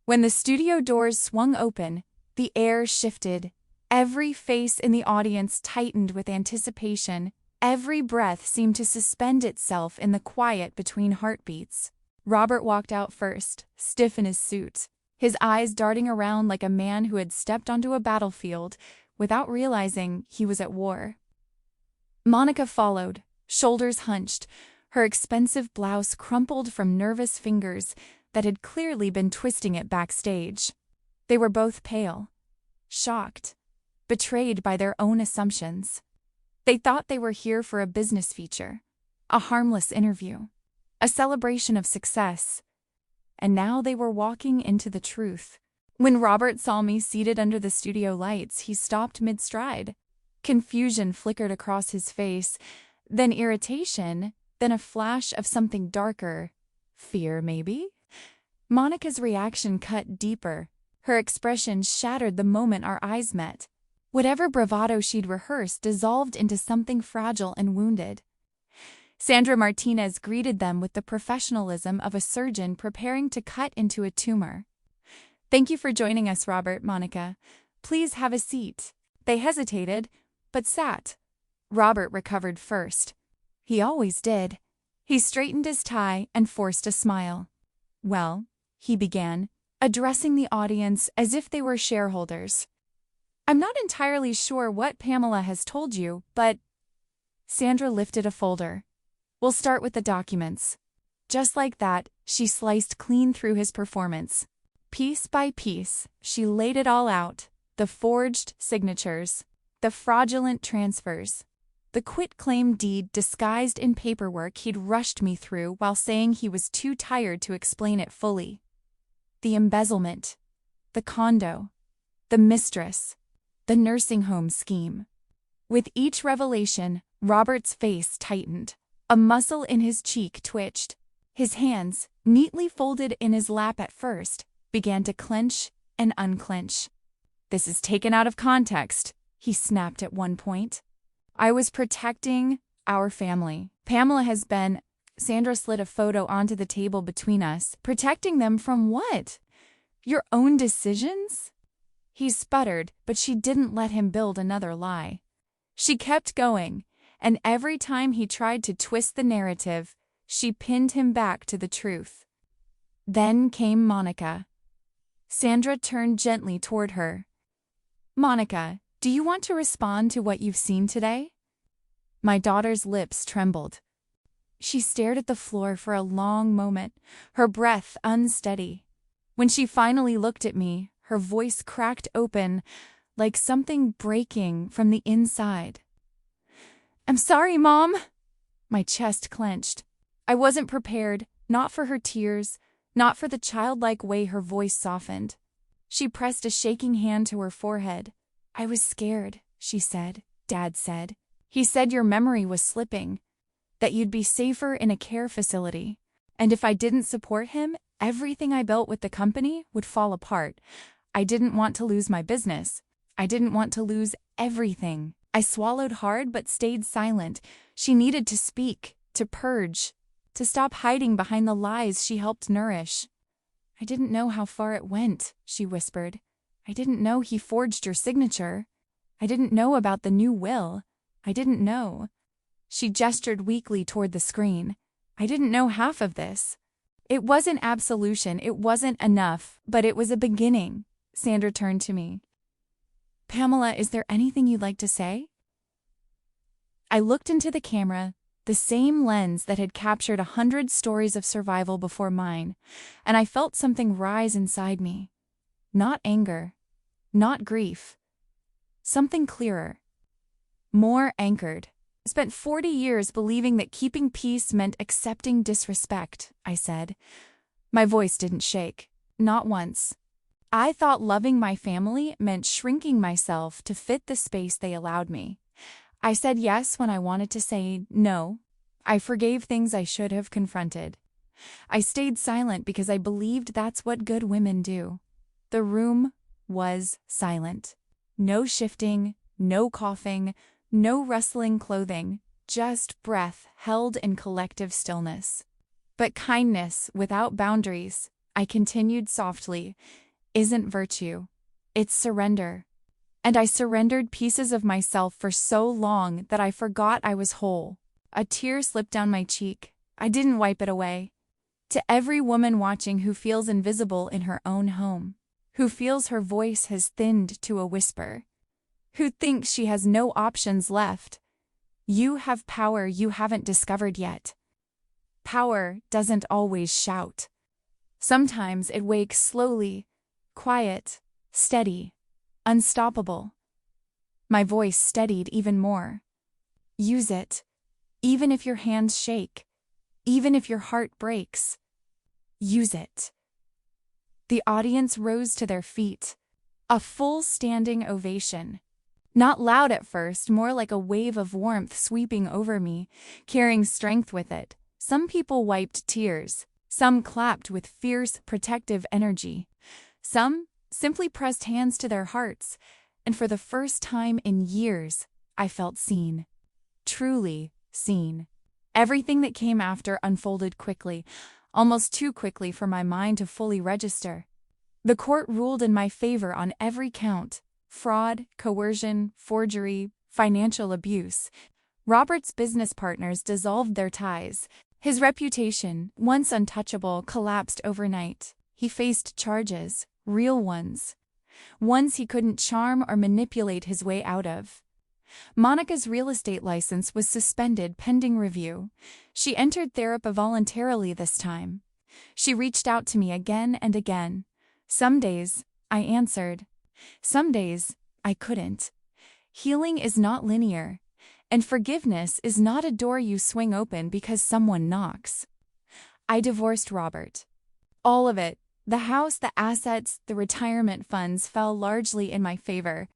When the studio doors swung open, the air shifted. Every face in the audience tightened with anticipation. Every breath seemed to suspend itself in the quiet between heartbeats. Robert walked out first, stiff in his suit, his eyes darting around like a man who had stepped onto a battlefield without realizing he was at war. Monica followed, shoulders hunched, her expensive blouse crumpled from nervous fingers that had clearly been twisting it backstage. They were both pale, shocked, betrayed by their own assumptions. They thought they were here for a business feature, a harmless interview, a celebration of success. And now they were walking into the truth. When Robert saw me seated under the studio lights, he stopped mid-stride. Confusion flickered across his face, then irritation, then a flash of something darker. Fear, maybe? Monica's reaction cut deeper. Her expression shattered the moment our eyes met. Whatever bravado she'd rehearsed dissolved into something fragile and wounded. Sandra Martinez greeted them with the professionalism of a surgeon preparing to cut into a tumor. "Thank you for joining us, Robert, Monica. Please have a seat." They hesitated, but sat. Robert recovered first. He always did. He straightened his tie and forced a smile. "Well," he began, addressing the audience as if they were shareholders. "I'm not entirely sure what Pamela has told you, but—" Sandra lifted a folder. "We'll start with the documents." Just like that, she sliced clean through his performance. Piece by piece, she laid it all out. The forged signatures, the fraudulent transfers, the quitclaim deed disguised in paperwork he'd rushed me through while saying he was too tired to explain it fully. The embezzlement, the condo, the mistress, the nursing home scheme. With each revelation, Robert's face tightened. A muscle in his cheek twitched. His hands, neatly folded in his lap at first, began to clench and unclench. "This is taken out of context," he snapped at one point. "I was protecting our family. Pamela has been—" Sandra slid a photo onto the table between us. "Protecting them from what? Your own decisions?" He sputtered, but she didn't let him build another lie. She kept going, and every time he tried to twist the narrative, she pinned him back to the truth. Then came Monica. Sandra turned gently toward her. "Monica, do you want to respond to what you've seen today?" My daughter's lips trembled. She stared at the floor for a long moment, her breath unsteady. When she finally looked at me, her voice cracked open, like something breaking from the inside. "I'm sorry, Mom." My chest clenched. I wasn't prepared, not for her tears, not for the childlike way her voice softened. She pressed a shaking hand to her forehead. "I was scared," she said. "Dad said. He said your memory was slipping, that you'd be safer in a care facility. And if I didn't support him, everything I built with the company would fall apart. I didn't want to lose my business. I didn't want to lose everything." I swallowed hard but stayed silent. She needed to speak, to purge, to stop hiding behind the lies she helped nourish. "I didn't know how far it went," she whispered. I didn't know he forged your signature. I didn't know about the new will. I didn't know." She gestured weakly toward the screen. "I didn't know half of this." "It wasn't absolution, it wasn't enough, but it was a beginning." Sandra turned to me. "Pamela, is there anything you'd like to say?" I looked into the camera, the same lens that had captured 100 stories of survival before mine, and I felt something rise inside me. Not anger, not grief. Something clearer. More anchored. "I spent 40 years believing that keeping peace meant accepting disrespect," I said. My voice didn't shake. Not once. I thought loving my family meant shrinking myself to fit the space they allowed me. I said yes when I wanted to say no. I forgave things I should have confronted. I stayed silent because I believed that's what good women do. The room was silent. No shifting, no coughing, no rustling clothing, just breath held in collective stillness. "But kindness without boundaries," I continued softly, "isn't virtue. It's surrender." And I surrendered pieces of myself for so long that I forgot I was whole. A tear slipped down my cheek. I didn't wipe it away. To every woman watching who feels invisible in her own home, who feels her voice has thinned to a whisper, who thinks she has no options left, you have power you haven't discovered yet. Power doesn't always shout. Sometimes it wakes slowly, quiet, steady, unstoppable. My voice steadied even more. Use it, even if your hands shake, even if your heart breaks. Use it. The audience rose to their feet. A full standing ovation. Not loud at first, more like a wave of warmth sweeping over me, carrying strength with it. Some people wiped tears. Some clapped with fierce, protective energy. Some simply pressed hands to their hearts, and for the first time in years, I felt seen. Truly seen. Everything that came after unfolded quickly, almost too quickly for my mind to fully register. The court ruled in my favor on every count: fraud, coercion, forgery, financial abuse. Robert's business partners dissolved their ties. His reputation, once untouchable, collapsed overnight. He faced charges, real ones. Ones he couldn't charm or manipulate his way out of. Monica's real estate license was suspended pending review. She entered therapy voluntarily this time. She reached out to me again and again. Some days, I answered. Some days, I couldn't. Healing is not linear, and forgiveness is not a door you swing open because someone knocks. I divorced Robert. All of it. The house, the assets, the retirement funds fell largely in my favor.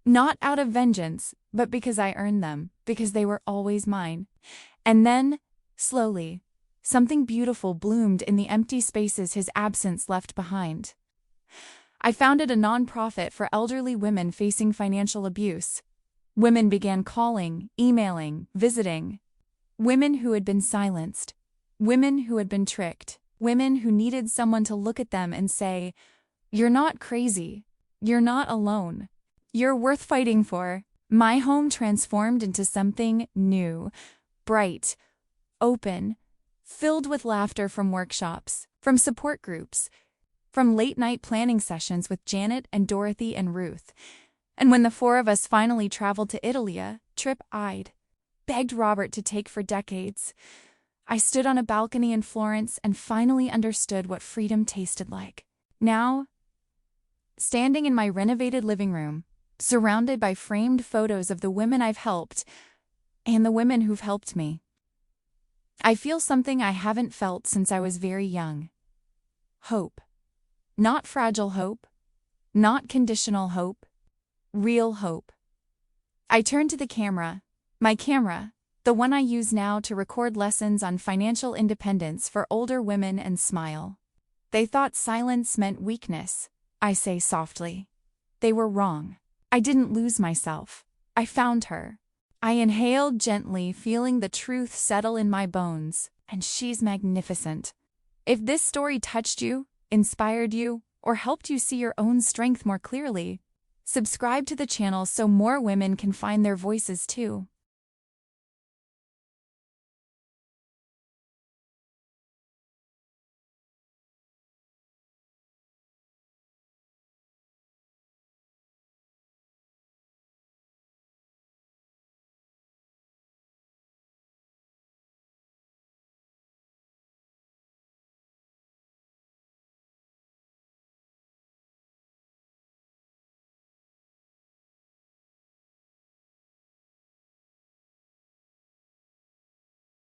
Not out of vengeance, but because I earned them, because they were always mine. And then, slowly, something beautiful bloomed in the empty spaces his absence left behind. I founded a nonprofit for elderly women facing financial abuse. Women began calling, emailing, visiting. Women who had been silenced. Women who had been tricked. Women who needed someone to look at them and say, "You're not crazy. You're not alone. You're worth fighting for." My home transformed into something new, bright, open, filled with laughter from workshops, from support groups, from late-night planning sessions with Janet and Dorothy and Ruth. And when the four of us finally traveled to Italy, a trip I'd begged Robert to take for decades, I stood on a balcony in Florence and finally understood what freedom tasted like. Now, standing in my renovated living room, surrounded by framed photos of the women I've helped and the women who've helped me, I feel something I haven't felt since I was very young. Hope. Not fragile hope, not conditional hope, real hope. I turned to the camera, my camera, the one I use now to record lessons on financial independence for older women and smile. They thought silence meant weakness, I say softly. They were wrong. I didn't lose myself. I found her. I inhaled gently, feeling the truth settle in my bones, and she's magnificent. If this story touched you, inspired you, or helped you see your own strength more clearly. Subscribe to the channel so more women can find their voices too.